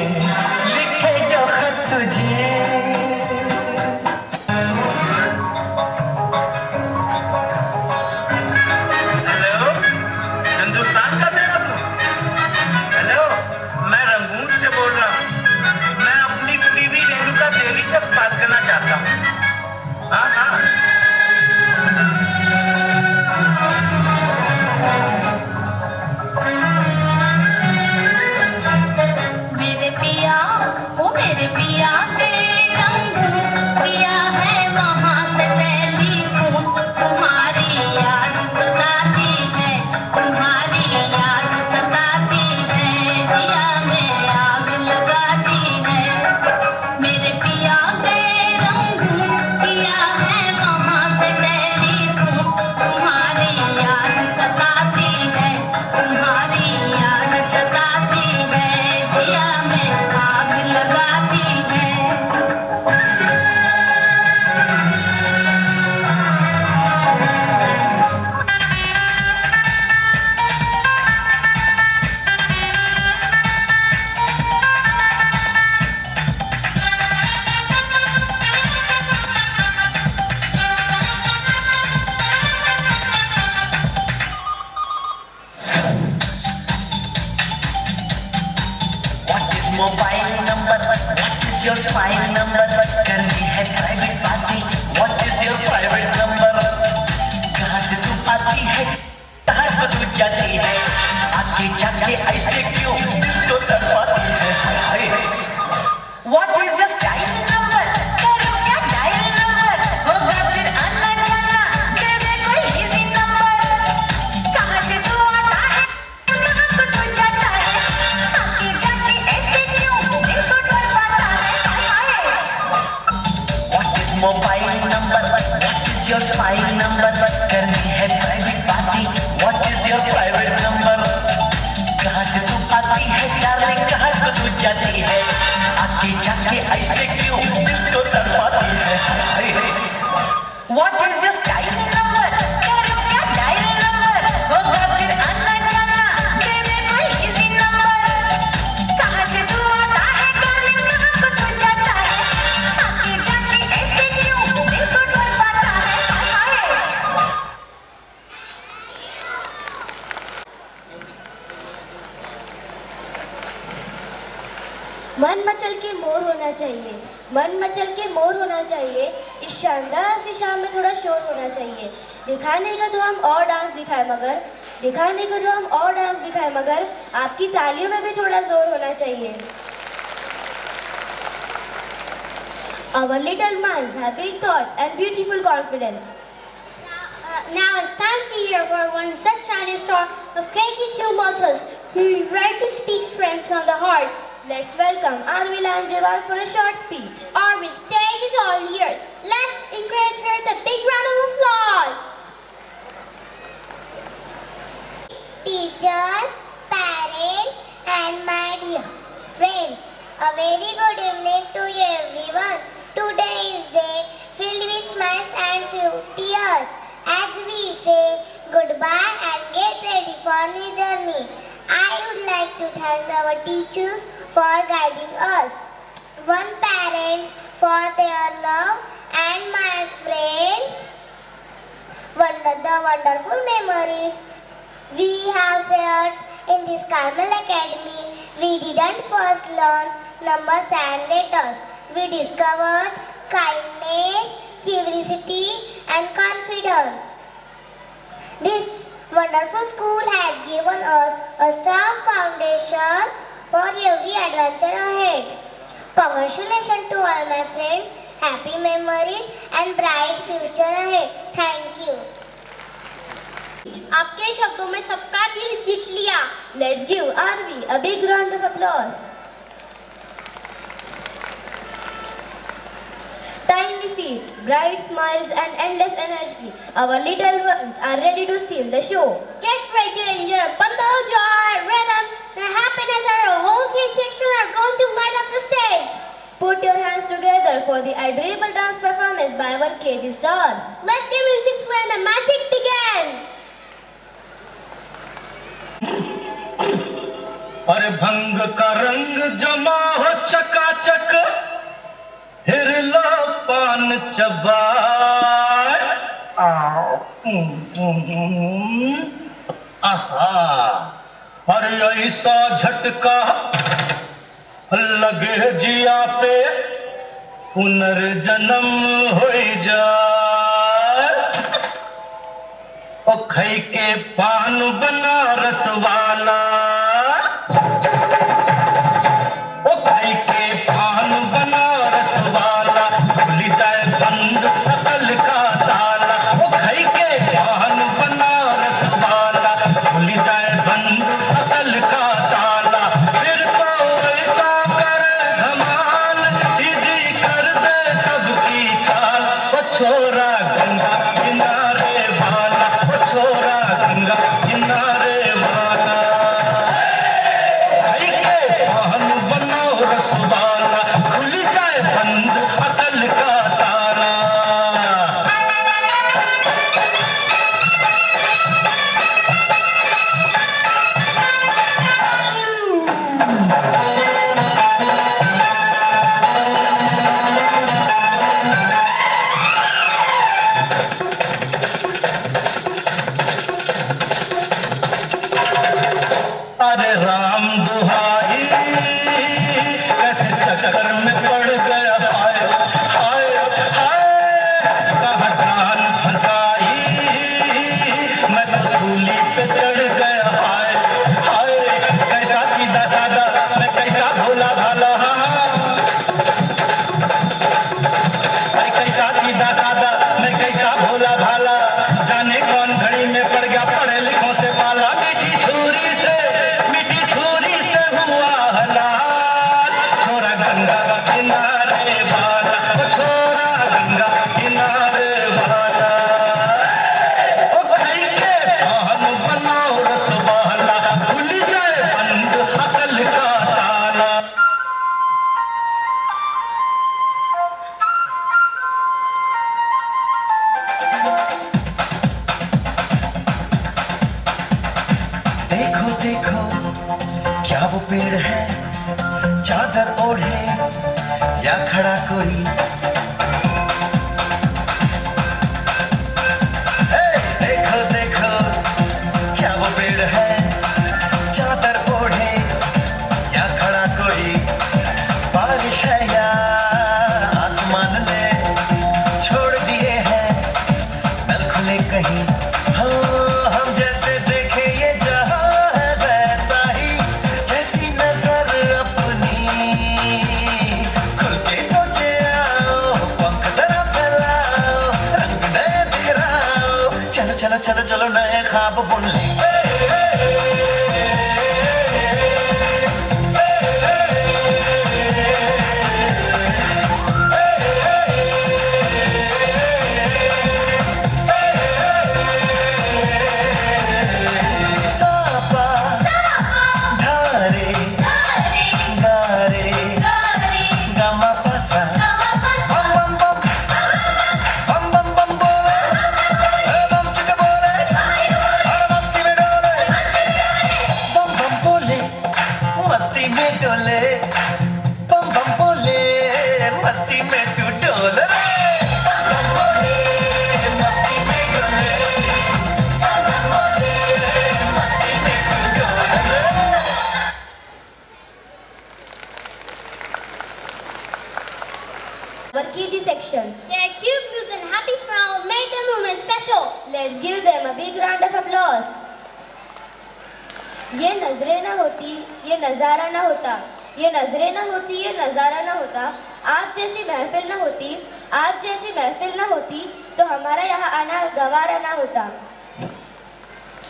लिखे जो खत तुझे मेरे पिया ओ मेरे पिया तेरा पिया है वहाँ से टेलीफोन तुम्हारी याद सताती है तुम्हारी याद सताती है दिया में आग लगाती है मेरे पिया तेरा पिया है वहाँ से टेलीफोन तुम्हारी याद सताती है तुम्हारी याद सताती है दिया में आग लगाती है What is mobile number? What is your spine number? करनी है private party. What is your private number? कहाँ से तू आती है? कहाँ को तू जाती है? आके जाके ऐसे क्यों तो तड़पाती है? हाय What is your style number? करो क्या dial number? होगा फिर आना जाना, दे दे कोई easy number. कहाँ से तू आता है? कहाँ को तू जाता है? आके जाके ऐसे क्यों दिल को डरवाता है? हाय What is mobile number? What is your spine number? करनी है private party. What is your private number? कहाँ से तू आती है darling? कहाँ को तू जाती है? आके जाके ऐसे क्यों दिल को तड़पाती है? हाय What is your style number? करो क्या dial number? होगा फिर आना जाना, दे दे कोई easy number. कहाँ से तू आता है darling? कहाँ को तू जाता है? आके जाके ऐसे क्यों दिल को डरवाता है? हाय मन मचल के मोर होना चाहिए मन मचल के मोर होना चाहिए इस शानदार सी शाम में थोड़ा शोर होना चाहिए दिखाने का तो हम और डांस दिखाए मगर आपकी तालियों में भी थोड़ा जोर होना चाहिए Our little minds have big thoughts and beautiful confidence. Now it's time to hear for one such shining star of KG2 Motors, who is ready to speak strength from the hearts. Let's welcome Armila Anjewar for a short speech. Armin, stage is all yours. Let's encourage her with a big round of applause. Teachers, parents, and my dear friends, a very good evening to everyone. Today is day filled with smiles and few tears as we say goodbye and get ready for new journey. I would like to thank our teachers for guiding us, one parents for their love, and my friends the wonderful memories we have shared in this Carmel Academy. We didn't first learn numbers and letters. We discovered kindness, curiosity, and confidence. This wonderful school has given us a strong foundation for every adventure ahead. congratulations to all my friends. Happy memories and bright future ahead. Thank you. आपके शब्दों में सबका दिल जीत लिया. Let's give RV a big round of applause. Tiny feet, bright smiles and endless energy. Our little ones are ready to steal the show. Get ready to enjoy a bundle of joy, rhythm, and happiness. Our whole kids section are going to light up the stage. Put your hands together for the adorable dance performance by our KG stars. Let the music play and the magic begin. अरे भंग का रंग जमा हो चकाचक, हिरला पान चबाए, आहा, अरे ऐसा झटका लगे जिया पे, पुनर्जन्म हो जाए। ओ खई के पान बनारस वाला, ओ खई के पान बनारस वाला, खुल जाए बंद अकल का ताला। ओ खई के पान बनारस वाला, खुल जाए बंद अकल का ताला। फिर तो ऐसा करे धमाल, सीधी कर दे सबकी चाल। ओ छोरा गंगा किनारे वाला, ओ छोरा गंगा किनारे वाला, खई के पान बनारस वाला, खुल जाए बंद अकल का ताला। अरे राम दुहाई, कैसे चक्कर में पड़ गया, हाय हाय हाय, कहाँ जान फंसाई, मैं तो सूली पे चढ़ गया, हाय हाय, कैसा सीधा साधा, मैं कैसा भोला भाला, अरे कैसा सीधा साधा, मैं कैसा भोला भाला, जाने कौन घड़ी में पड़ गया पढ़े लिखों से पाला। मीठी छुरी से हुआ हलाल, छोरा गंगा किनारे वाला, ओ छोरा गंगा किनारे वाला, ओ खई के पान बनारस वाला, खुल जाए बंद अकल का ताला। देखो देखो क्या वो पेड़ है, चादर ओढ़े या खड़ा कोई, देखो देखो क्या वो पेड़ है, चादर ओढ़े या खड़ा कोई, बारिश है या आसमान ने छोड़ दिए हैं नल खुले कहीं। हाँ, हम जैसे देखे ये जहां है वैसा ही, जैसी नजर अपनी खुल के सोचे आओ, पंख जरा फैलाओ, रंग नए बिखराओ, चलो चलो चलो चलो नए ख्वाब बुन ले। सापा धारे गारे गमा पसा, बम बम बम बम बम बोले, बम चिक बोले, और मस्ती में डोले, बम बम बोले मस्ती में डोले, बम बम बोले मस्ती में तू डोले, बम बोले मस्ती में डोले, बम बोले मस्ती में तू डोले। Our KG sections. Their cute moods and happy smile made the moment special. Let's give them a big round of applause. ये नजरें ना होती, ये नजारा ना होता, ये नजरें ना होती, ये नज़ारा ना होता, आप जैसी महफिल ना होती, आप जैसी महफिल ना होती, तो हमारा यहाँ आना गवारा ना होता.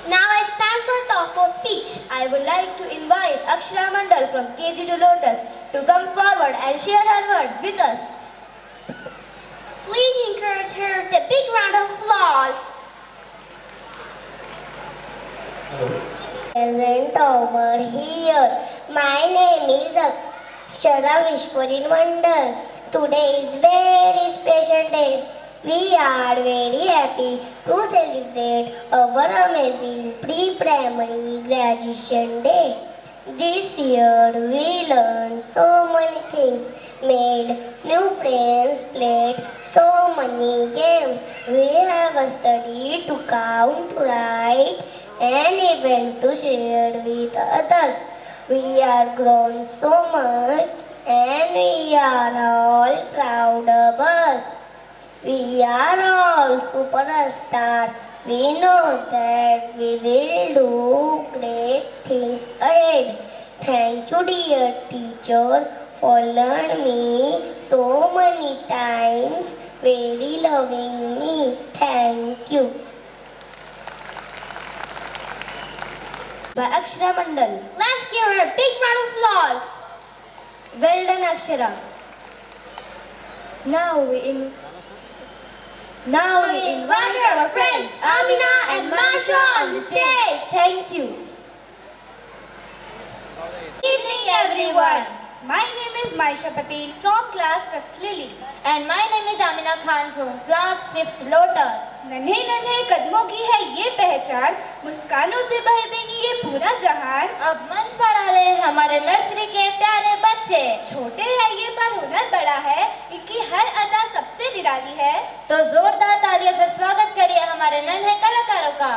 Now it's time for thoughtful speech. I would like to invite Akshara Mandal from KG to Lotus to come forward and share her words with us. Please encourage her with a big round of applause. Present over here. My name is Akshara Vishwajit Mandal. Today is very special day. We are very happy to celebrate our amazing pre-primary graduation day. This year we learned so many things, made new friends, played so many games. We have studied to count, to write, and even to share with others. We are grown so much and we are all proud of us. We are all superstars. We know that we will do great things ahead. Thank you, dear teacher, for learning me so many times, very loving me. Thank you. By Akshara Mandal. Let's give her a big round of applause. Well done, Akshara. Now we invite our friends Amina and Masha on the stage. Thank you. Good evening everyone. My name is Maisha Patel from class 5th Lily. And my name is Amina Khan from class 5th Lotus. नन्हे नन्हे कदमों की है ये पहचान, मुस्कानों से भर देंगी ये पूरा जहान. अब मंच पर आ रहे हैं हमारे नर्सरी के प्यारे बच्चे. छोटे हैं ये पर हुनर बड़ा है, इनकी हर अदा सबसे निराली है. तो जोरदार तालियों से स्वागत करिए हमारे नन्हे कलाकारों का.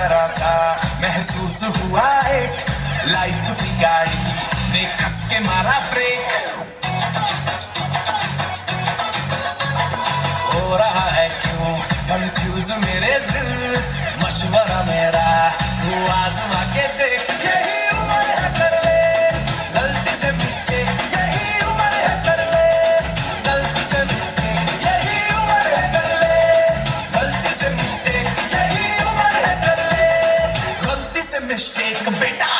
जरा सा महसूस हुआ एक लाइफ की गाड़ी ने कस के मारा ब्रेक। हो रहा है क्यों कंफ्यूज मेरे दिल, मशवरा मेरा तू आजमा के देख। यही उम्र है कर ले गलती से मिस्टेक, यही उम्र है कर ले गलती से मिस्टेक, यही उम्र है कर ले गलती से मिस्टेक, यही उम्र है कर ले गलती से मिस्टेक बेटा।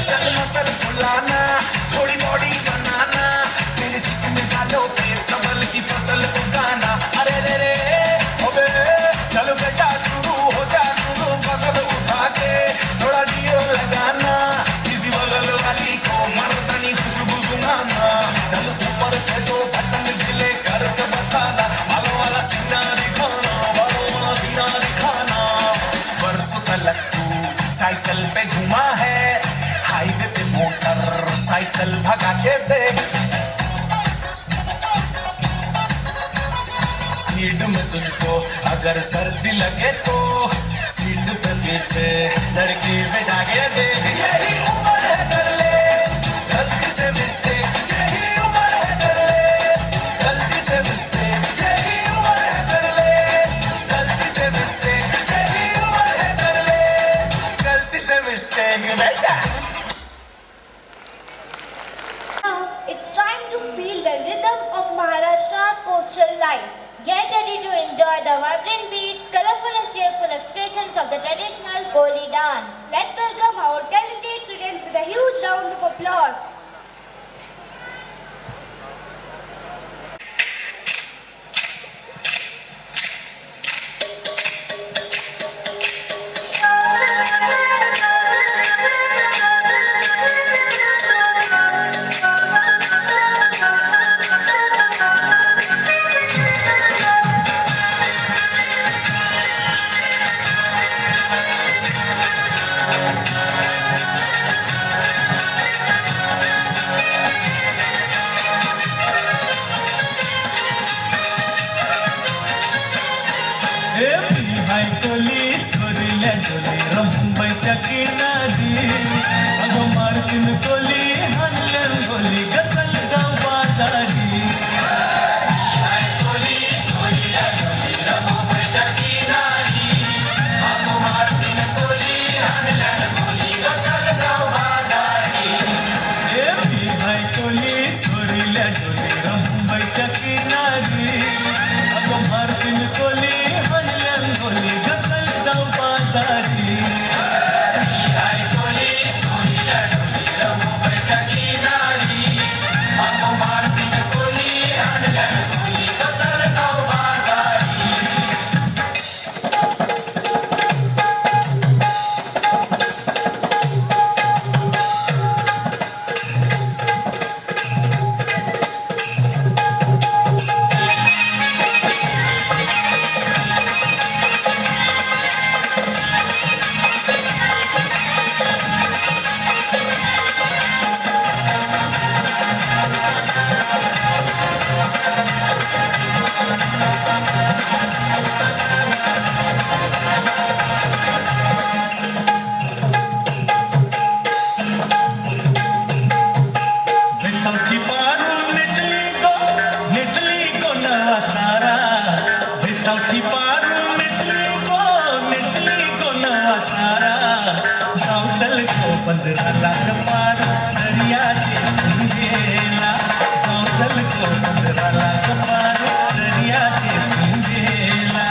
चल मसल फुलाना थोड़ी बॉडी बनाना, तेरे चिक में डालो तेज कमल की फसल उगाना। अरे रे रे ओबे चल बेटा शुरू हो जा शुरू, बगल उठा के थोड़ा डीओ लगाना, किसी बगल वाली को मर्दानी खुशबू सुनाना। चल ऊपर के दो बटन ढीले करके बताना, बालों वाला सीना दिखाना, बालों वाला सीना दिखाना। बरसों तक तू साइकिल पे घुमा है, हाईवे पे मोटर साइकिल भगा के देख। स्पीड में तुझको अगर सर्दी लगे तो सीट पे पीछे लड़की बैठा के देख। यही उम्र है कर ले गलती से मिस्टेक, यही उम्र है कर ले गलती से मिस्टेक, यही उम्र है कर ले गलती से मिस्टेक, यही उम्र है कर ले गलती से मिस्टेक बेटा। It's time to feel the rhythm of Maharashtra's coastal life. Get ready to enjoy the vibrant beats, colorful and cheerful expressions of the traditional Koli dance. Let's welcome our talented students with a huge round of applause. मुंबईच्या किनारी अगं मार्किन कोली हल्ल्यान गोली गचल जाऊ बाजारी। मुंबईच्या किनारी अगं मार्किन कोली हल्ल्यान गोली गचल जाऊ बाजारी। पंधरा लाख पार दरियाचे गेला, चल को 15 लाख पार दरियाचे गेला।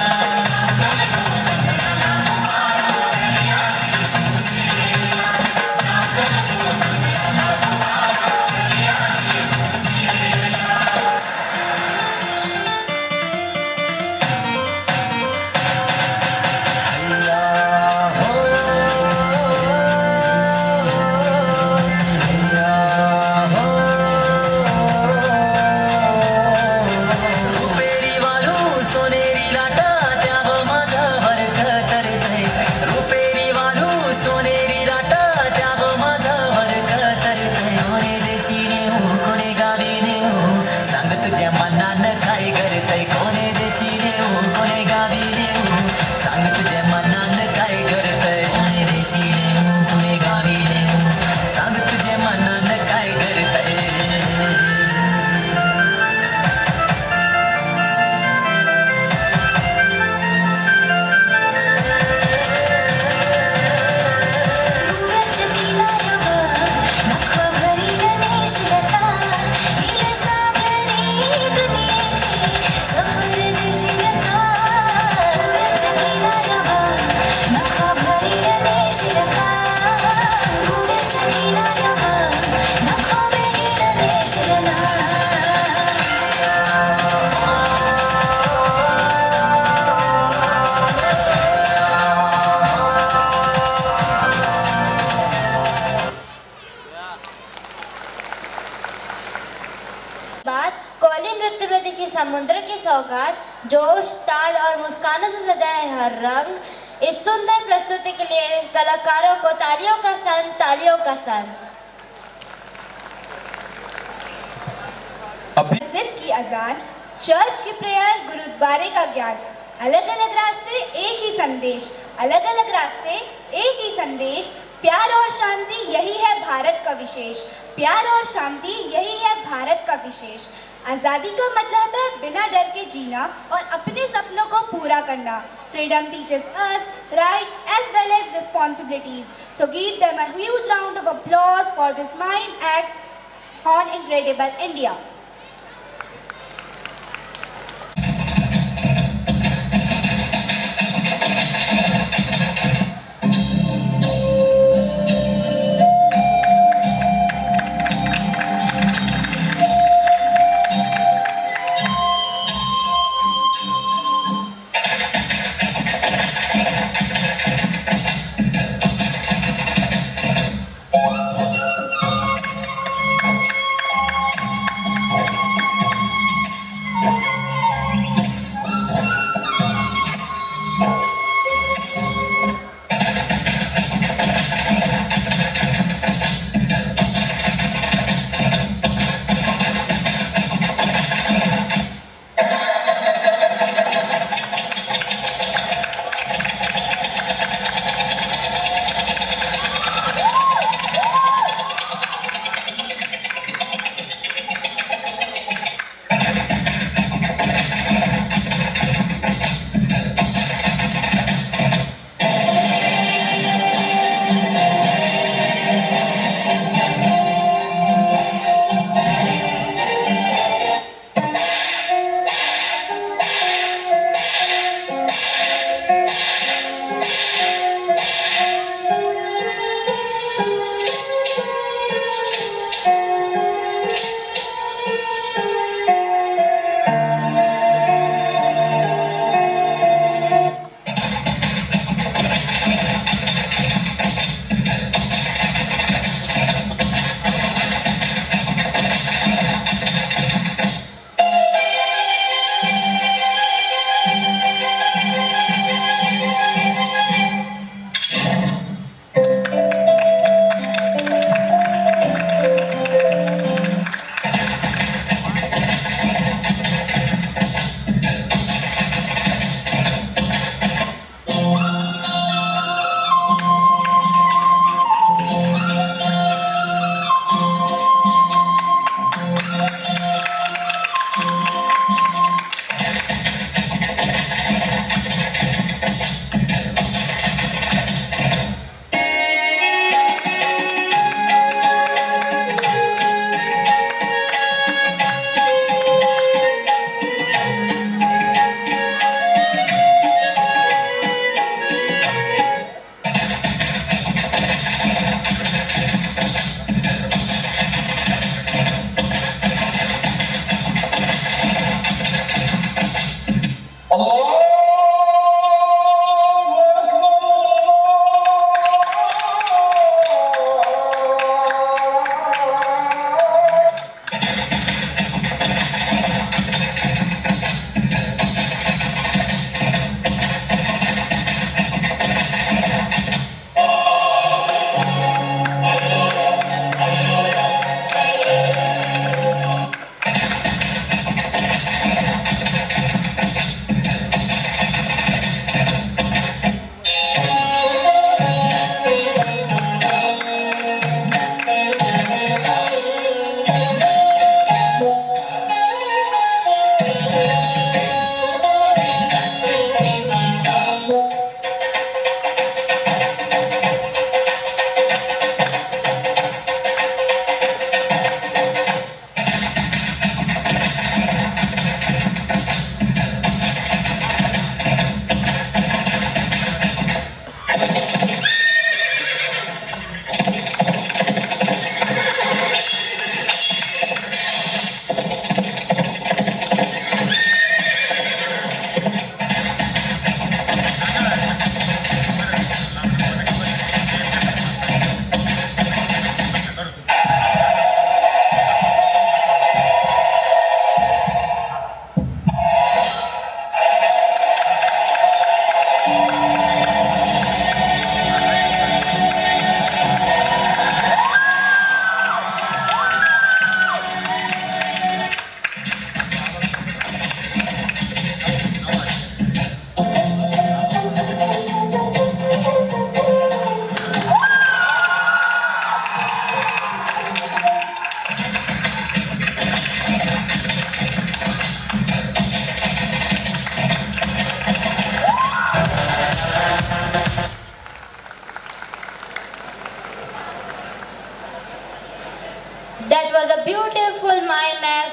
बाद कोली नृत्य में दिखी समुद्र की सौगात, जोश, ताल और मुस्कानों से सजा है हर रंग। इस सुंदर प्रस्तुति के लिए कलाकारों को तालियों का सन, तालियों का सन। मस्जिद की अजान, चर्च की प्रेयर, गुरुद्वारे का ज्ञान, अलग अलग रास्ते एक ही संदेश, अलग अलग रास्ते एक ही संदेश। प्यार और शांति यही है भारत का विशेष, प्यार और शांति यही है भारत का विशेष। आज़ादी का मतलब है बिना डर के जीना और अपने सपनों को पूरा करना। Freedom teaches us rights as well as responsibilities. So give them a huge round of applause for this mime act on Incredible India.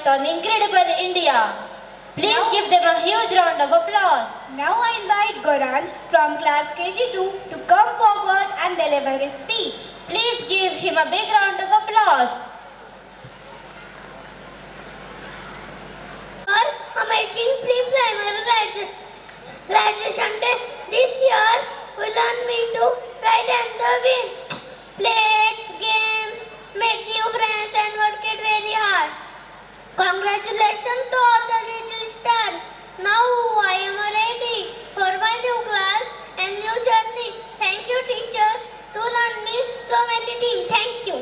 impact on incredible India. Please give them a huge round of applause. Now I invite Goranj from class KG2 to come forward and deliver his speech. Please give him a big round of applause. Our amazing pre-primary graduation day this year will learn me to ride and the win. Played games, made new friends and worked it very hard. Congratulations to all the little stars. Now I am ready for my new class and new journey. Thank you teachers to learn me so many things. Thank you.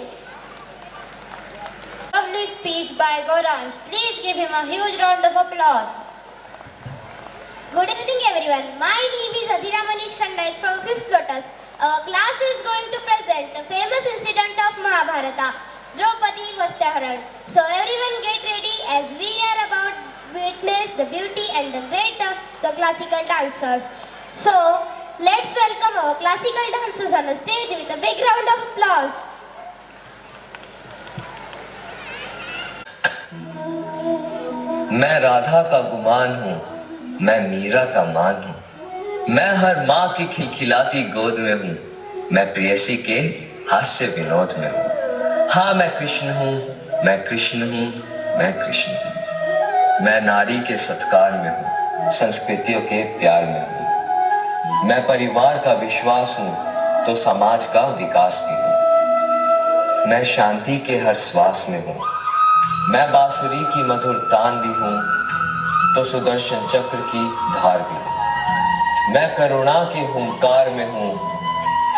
Lovely speech by Goranj. Please give him a huge round of applause. Good evening everyone. My name is Adhira Manish Khandait from 5th Lotus. Our class is going to present the famous incident of Mahabharata, Draupadi Vastaharan. So everyone get ready as we are about to witness the beauty and the great of the classical dancers. So let's welcome our classical dancers on the stage with a big round of applause. मैं राधा का गुमान हूँ, मैं मीरा का मान हूँ, मैं हर माँ की खिलखिलाती गोद में हूँ, मैं प्रेयसी के हास्य विनोद में हूँ। हाँ मैं कृष्ण हूँ, मैं कृष्ण हूँ, मैं कृष्ण हूँ। मैं नारी के सत्कार में हूँ, संस्कृतियों के प्यार में हूँ। मैं परिवार का विश्वास हूँ तो समाज का विकास भी हूँ। मैं शांति के हर श्वास में हूँ, मैं बांसुरी की मधुर तान भी हूँ तो सुदर्शन चक्र की धार भी हूँ। मैं करुणा के हुंकार में हूँ,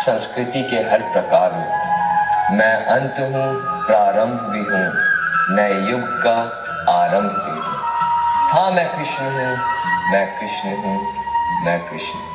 संस्कृति के हर प्रकार में। मैं अंत हूँ, प्रारंभ भी हूँ, नए युग का आरंभ भी हूँ। हाँ मैं कृष्ण हूँ, मैं कृष्ण हूँ, मैं कृष्ण हूँ।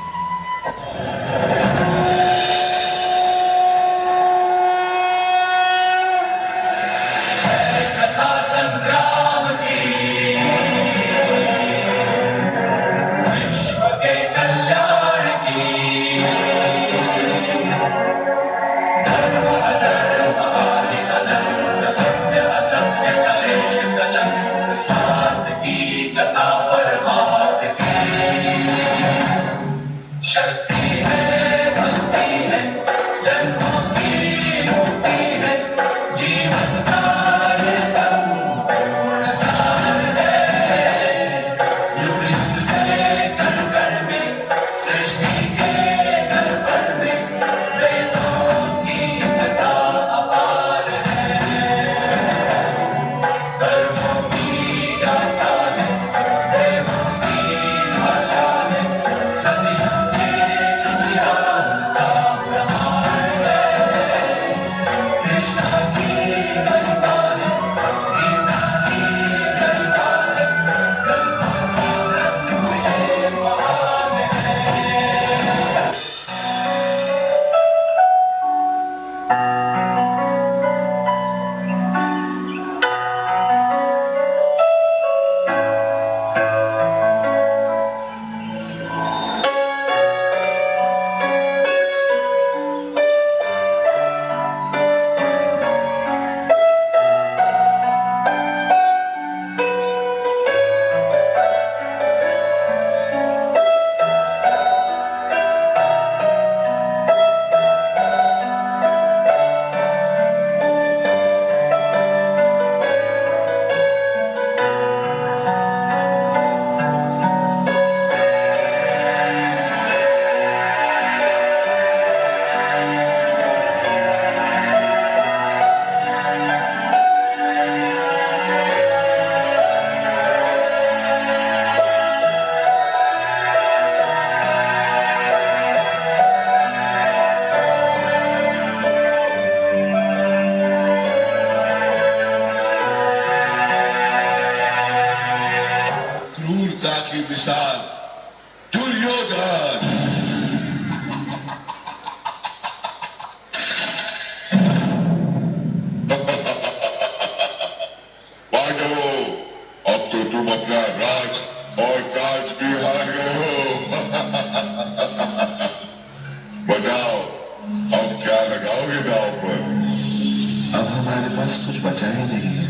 अब हमारे पास कुछ बचा ही नहीं है।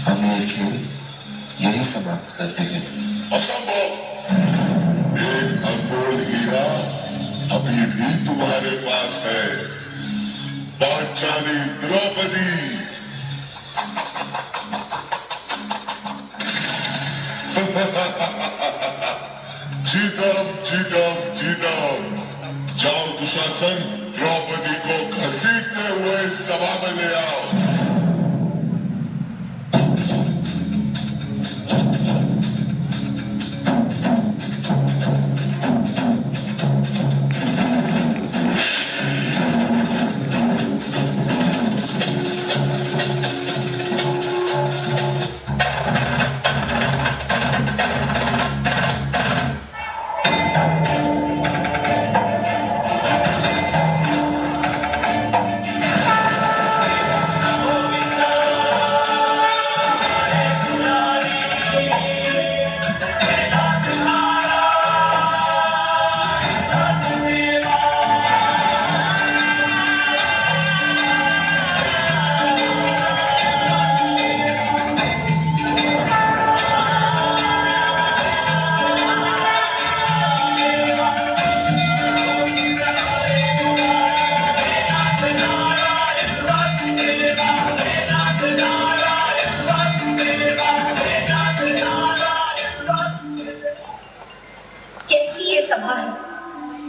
हम ये खेल यही समाप्त करते हैं। असंभव! एक अनमोल हीरा अभी भी तुम्हारे पास है, पांचाली द्रौपदी। जीतम जीतम जीतम। जाओ दुशासन, द्रौपदी को घसीटते हुए सभा में ले आओ।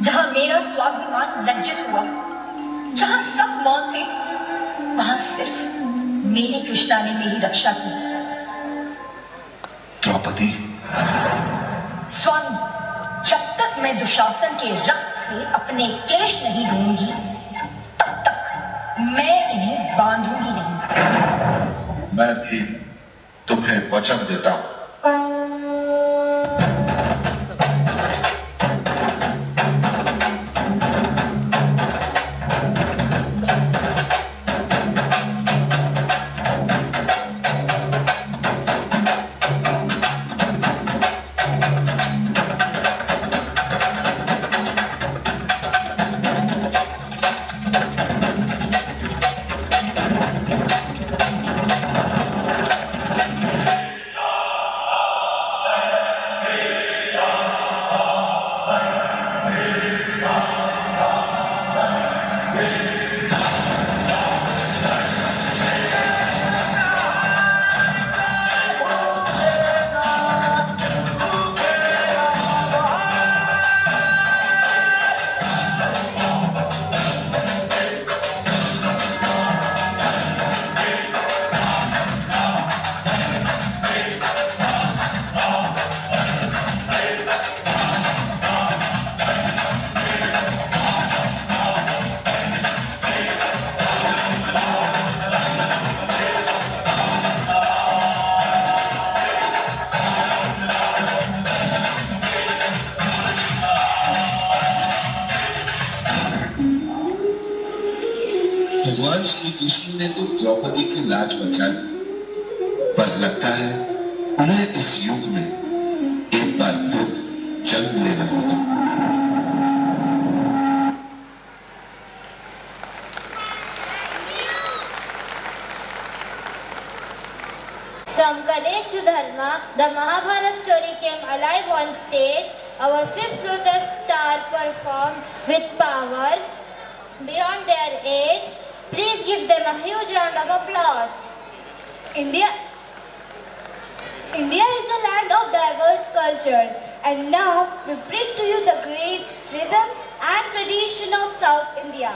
जहां मेरा स्वाभिमान लज्जित हुआ, जहां सब मौन थे, वहां सिर्फ मेरी कृष्णा ने मेरी रक्षा की। द्रौपदी, स्वामी, जब तक मैं दुशासन के रक्त से अपने केश नहीं धोऊंगी, तब तक मैं इन्हें बांधूंगी नहीं। मैं भी तुम्हें वचन देता हूं। भगवान श्री कृष्ण ने तो द्रौपदी की लाज बचा ली, पर लगता है उन्हें इस युग में एक बार फिर जन्म लेना होगा। From courage to dharma, the Mahabharata story came alive on stage. Our fifth Lotus star performed with power beyond their age. Please give them a huge round of applause. India is a land of diverse cultures, and now we bring to you the grace, rhythm and tradition of South India.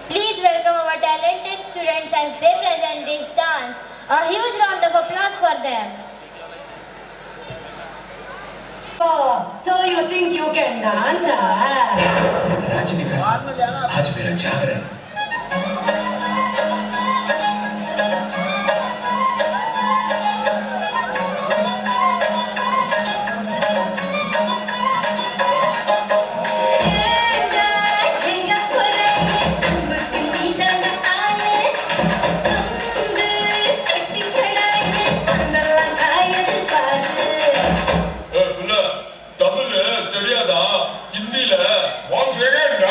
Please welcome our talented students as they present this dance. A huge round of applause for them. Oh, so you think you can dance, huh? राजनिवास, आज मेरा जागरण। தெரியாதா? ஹிந்தில 1 second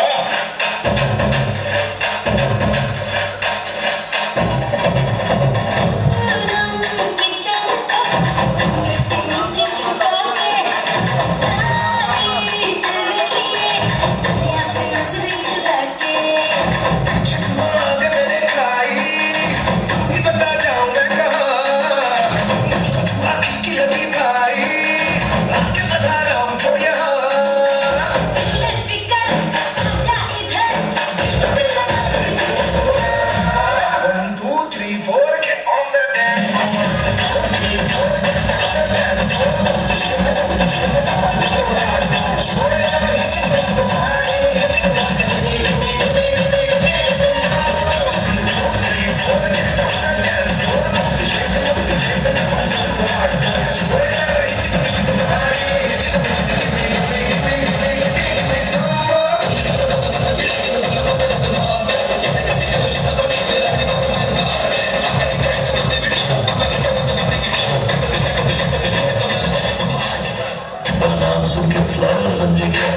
के flower समझे क्या?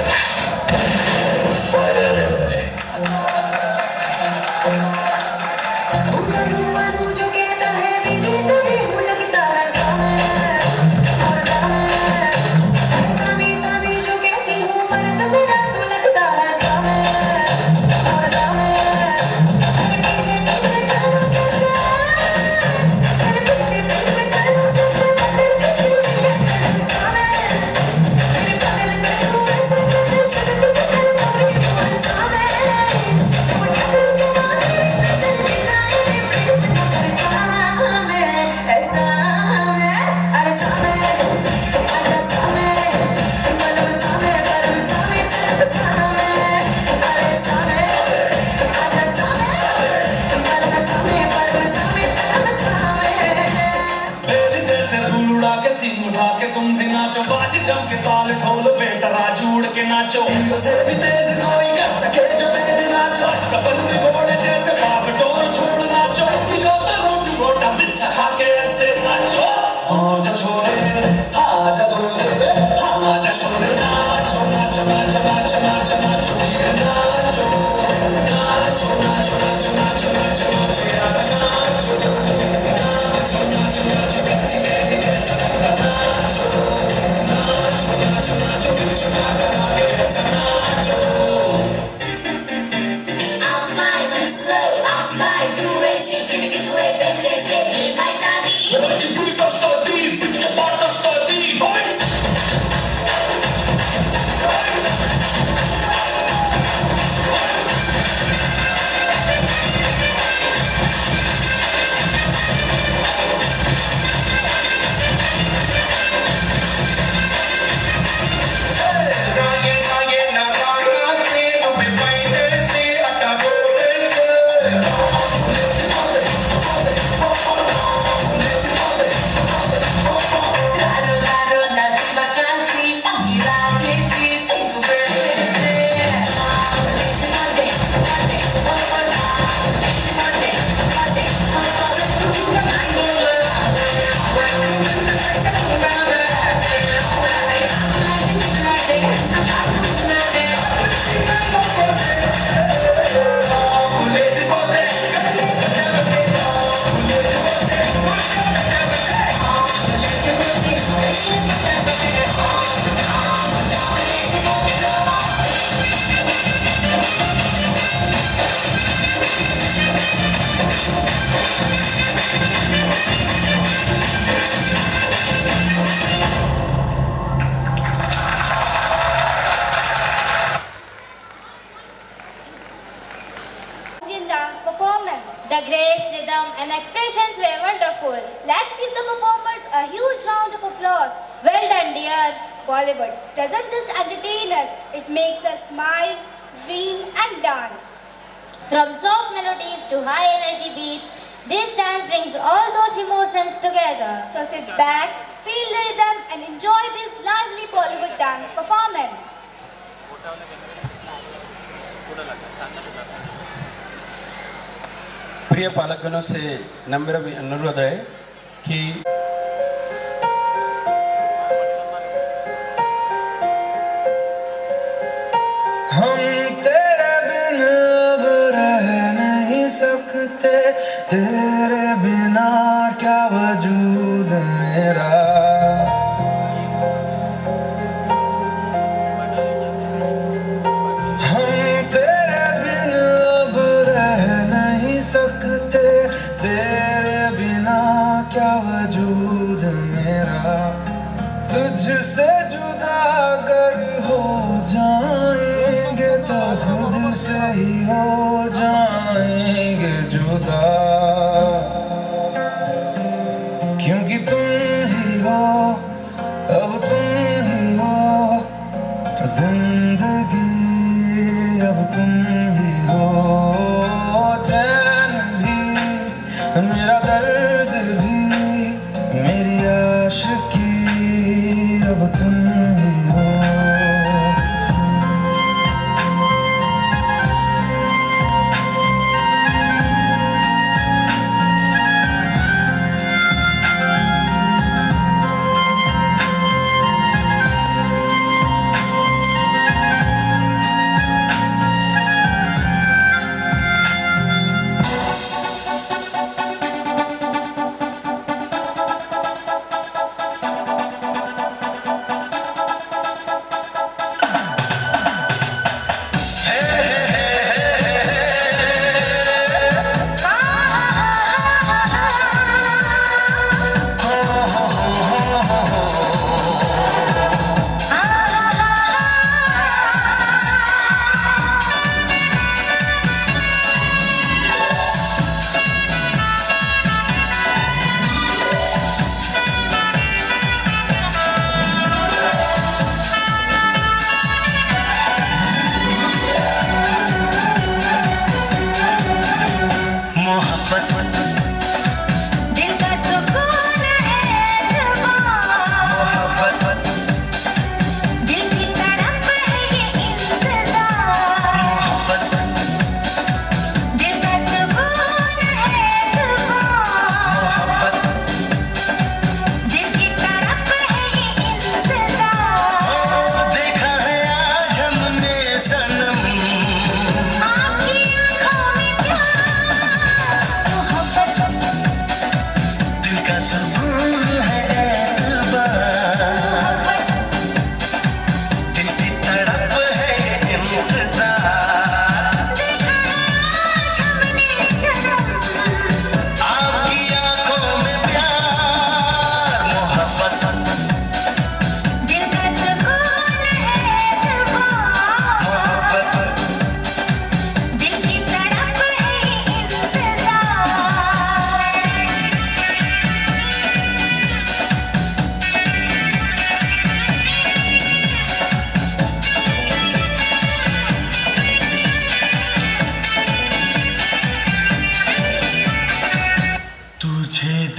Fire है भाई। तुम भी नाचो बाज जम के ताल ढोल बेटा राजू उड़ के नाचो से भी तेज कोई कर सके जो तेज नाचो कपल में घोड़े जैसे बाप डोर छोड़ नाचो जो तो रोटी मोटा मिर्च खा के ऐसे नाचो हाँ जा छोरे हाँ जा दूरे हाँ जा छोरे नाचो नाचो नाचो नाचो नाचो नाचो मेरे नाचो नाचो नाचो नाचो नाचो नाचो नाचो यार नाचो नाचो नाचो नाचो कच्ची मेरी जैसा नाचो नाचो नाचो नाचो दिल छुपा कर आगे ऐसा नाचो I'm flying but slow, I'm flying through racing, get away, better say me, my daddy. What you do, that's the deep, put your part, that's the deep, boy. The grace, rhythm and expressions were wonderful. Let's give the performers a huge round of applause. Well done, dear. Bollywood doesn't just entertain us, it makes us smile, dream and dance. From soft melodies to high energy beats, this dance brings all those emotions together. So sit back, feel the rhythm and enjoy this lively Bollywood dance performance. प्रिय पालकगणों से नम्र अनुरोध है कि हम तेरे बिन अब रह नहीं सकते, तेरे बिना क्या वजूद मेरा। हम तेरे बिन अब रह नहीं सकते, तेरे बिना क्या वजूद मेरा। तुझसे जुदा अगर हो जाएंगे तो खुद से ही हो जाएंगे जुदा, क्योंकि तुम ही हो, अब तुम ही हो जिंदगी, अब तुम ही हो चैन भी, मेरा दर्द भी, मेरी आशिकी, अब तुम ही हो।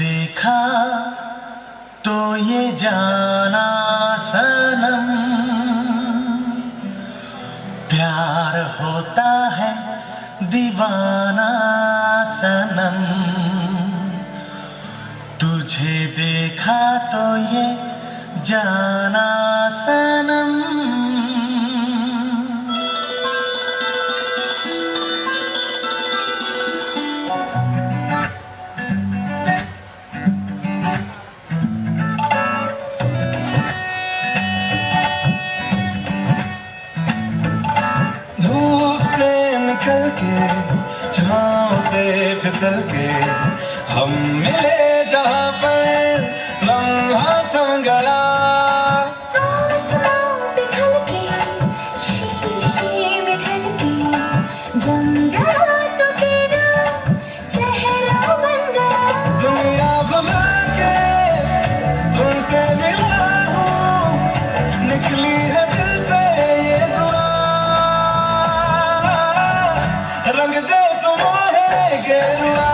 देखा तो ये जाना सनम, प्यार होता है दीवाना सनम। तुझे देखा तो ये जाना सनम। निकल के छाँव से फिसल के हम मिले जहाँ पर लम्हा थम गया। आसमां पिघल के शीशे में ढल के जम गया तो तेरा चेहरा बन गया। दुनिया भुला के तुमसे मिला हूँ, निकली है दिल से ये दुआ। रंग दे तुम है गेरुआ।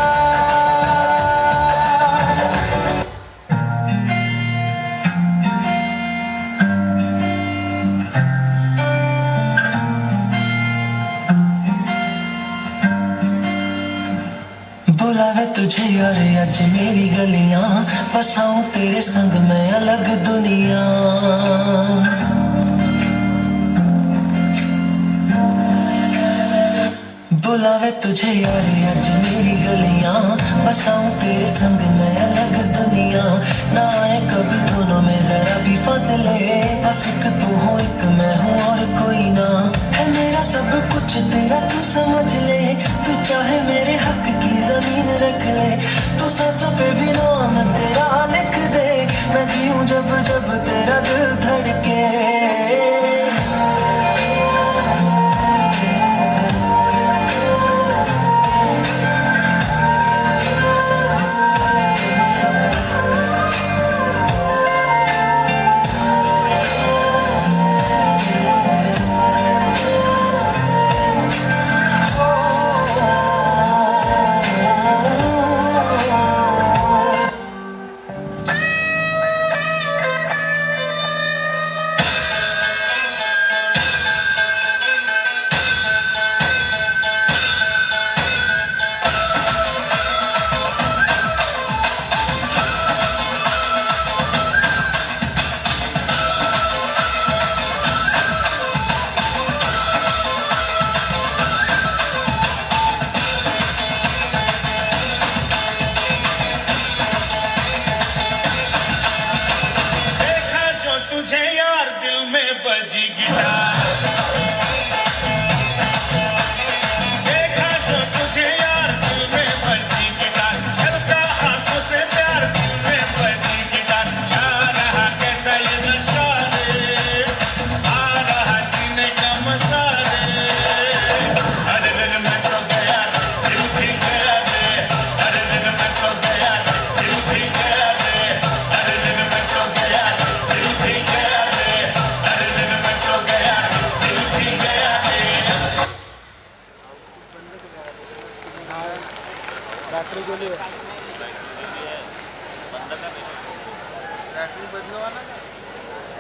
बुलावे तुझे यार आज मेरी गलियां, बसाऊं तेरे संग में अलग दुनिया। बुलावे तुझे यार आज मेरी गलियां, बसाऊं तेरे संग में अलग दुनिया। ना आए कभी दोनों में जरा भी फासले, बस एक तू हो एक मैं हूँ और कोई ना। है मेरा सब कुछ तेरा तू समझ ले, तू चाहे मेरे हक की जमीन रख ले। तू सांसों पे भी नाम तेरा लिख दे, मैं जीऊं जब जब तेरा दिल धड़के।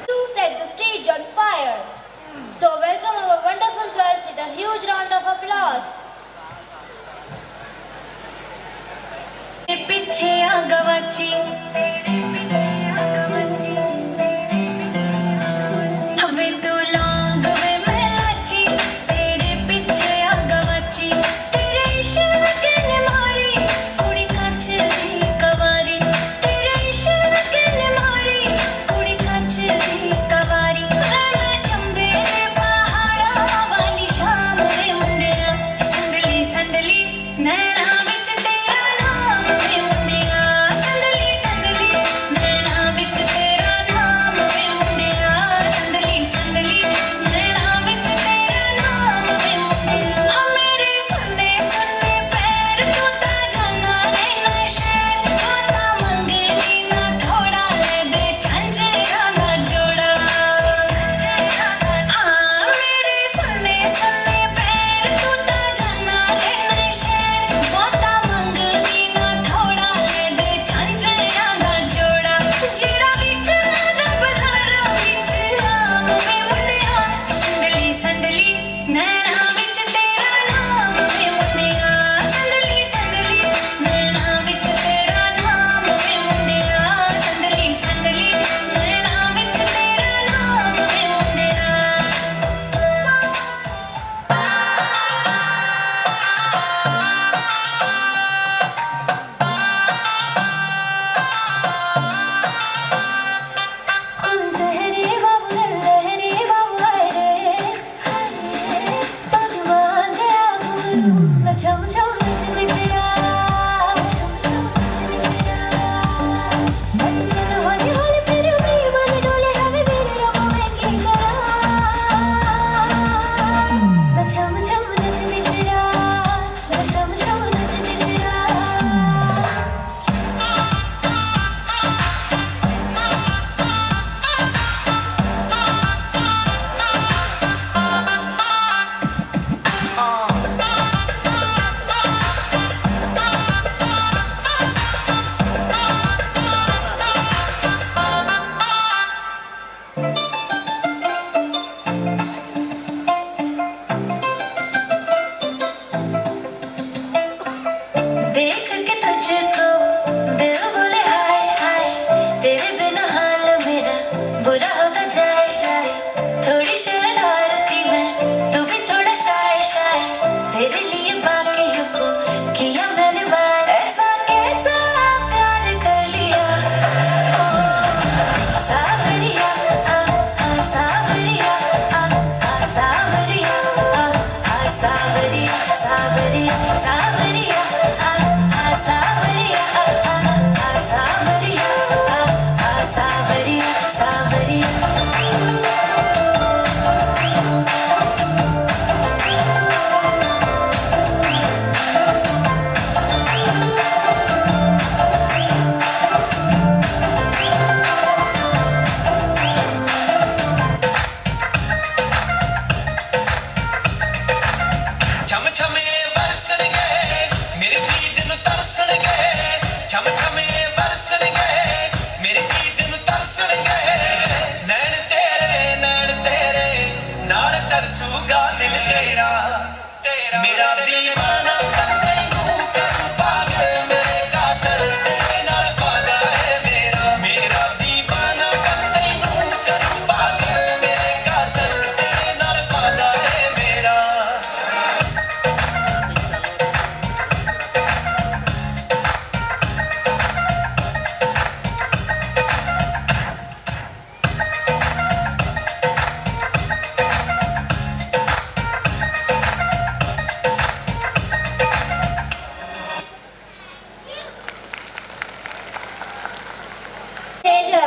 To set the stage on fire. So welcome our wonderful girls with a huge round of applause. पीछे आ गवाची हवे तू लौंग वे मैं लाची, तेरे पीछे आ गवाची। तेरे इश्क के ने मारी कुड़ी कांच दी कवारी, तेरे इश्क के ने मारी कुड़ी कांच दी कवारी। मैं चंबे पहाड़ा वाली शाम रे मुंडिया, संदली संदली नैना विच तेरा नाम रे मुंडिया। संदली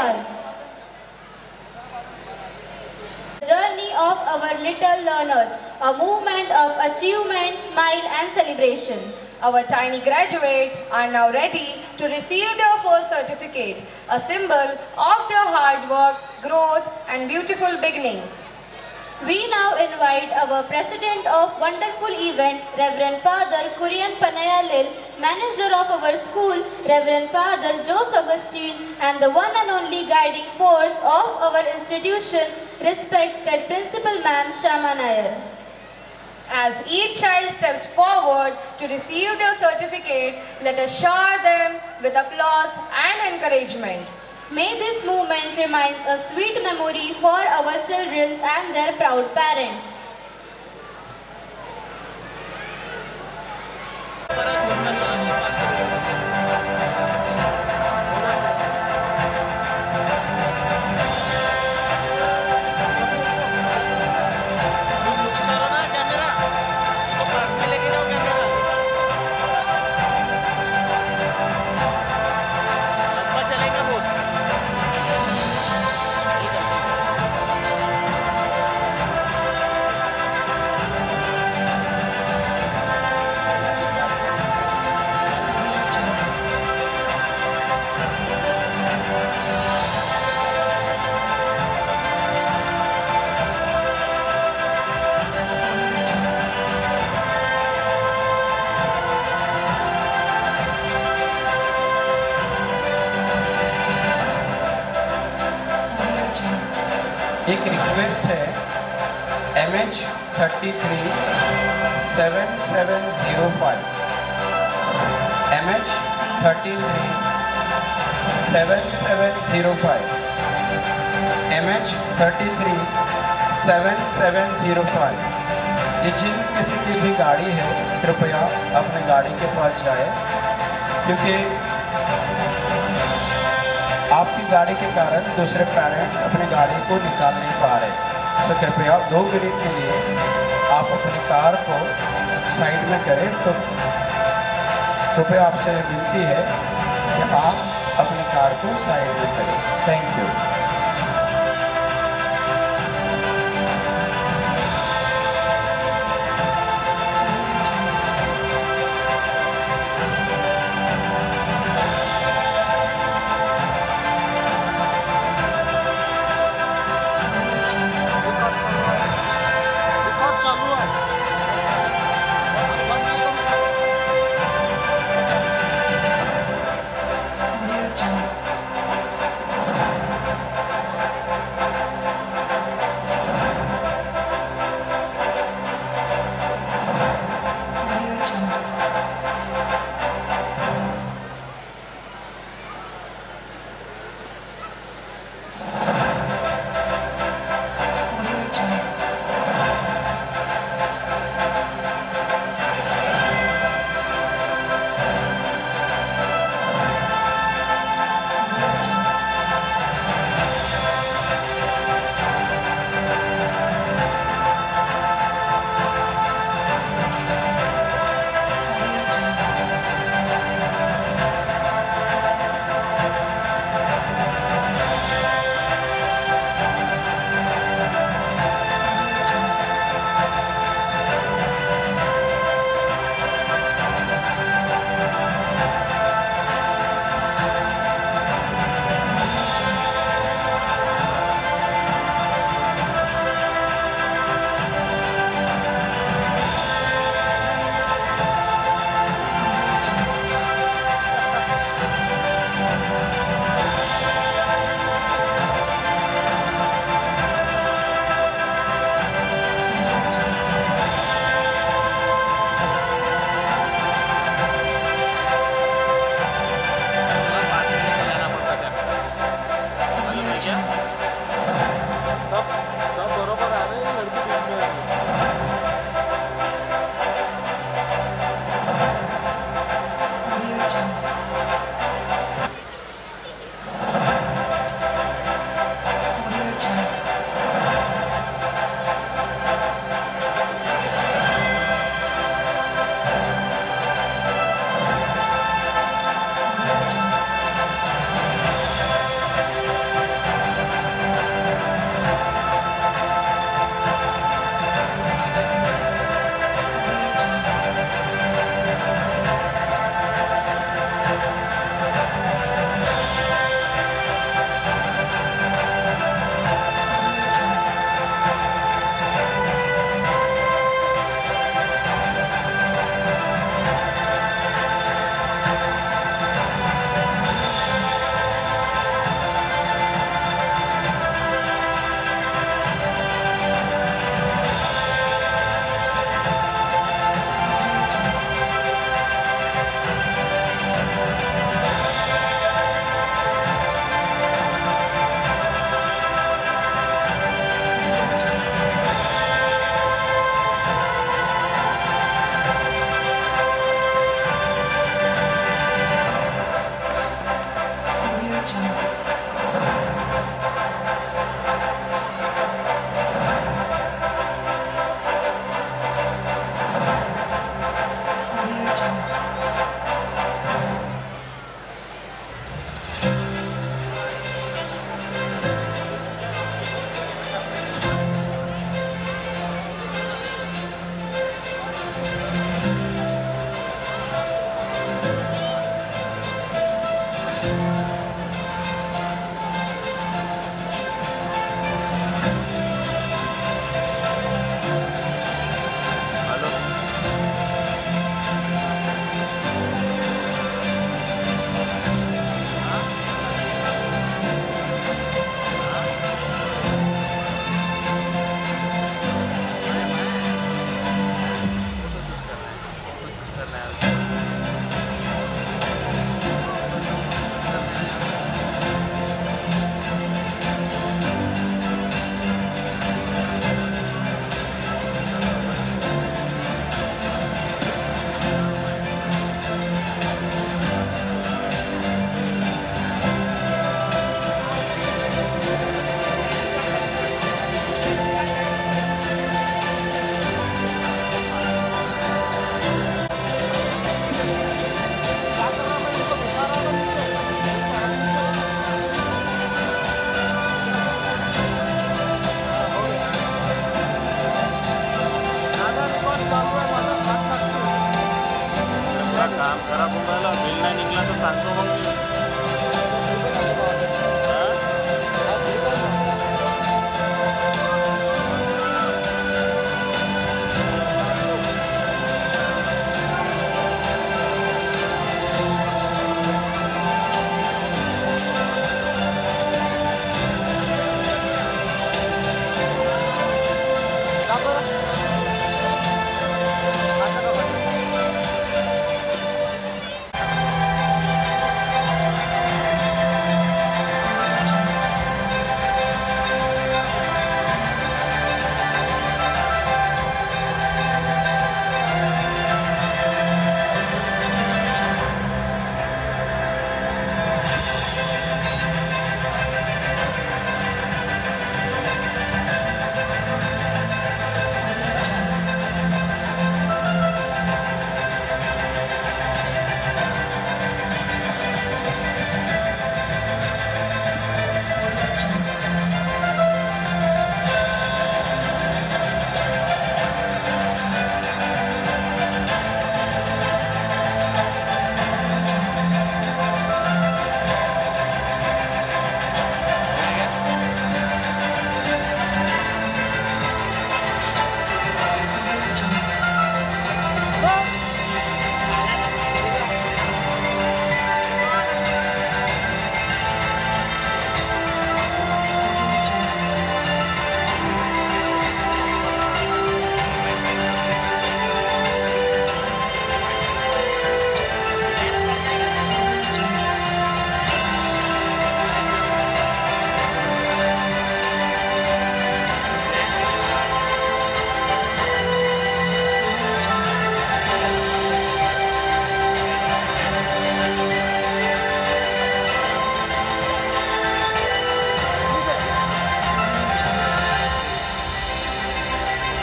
Dayal. Journey of our little learners, a movement of achievement, smile and celebration. Our tiny graduates are now ready to receive their first certificate, a symbol of their hard work, growth and beautiful beginning. We now invite our president of wonderful event, Reverend Father Kurian Panayalil, manager of our school, Reverend Father Jose Augustine, and the one and only guiding force of our institution, respected Principal Ma'am Shama Nair. As each child steps forward to receive their certificate, let us shower them with applause and encouragement. May this moment remain a sweet memory for our children and their proud parents. एक request है MH337705 MH337705 MH337705 ये जिन किसी की भी गाड़ी है कृपया अपने गाड़ी के पास जाए क्योंकि आपकी गाड़ी के कारण दूसरे पेरेंट्स अपनी गाड़ी को निकाल नहीं पा रहे। सो कृपया 2 मिनट के लिए आप अपनी कार को साइड में करें तो कृपया आपसे विनती है कि आप अपनी कार को साइड में करें। Thank you.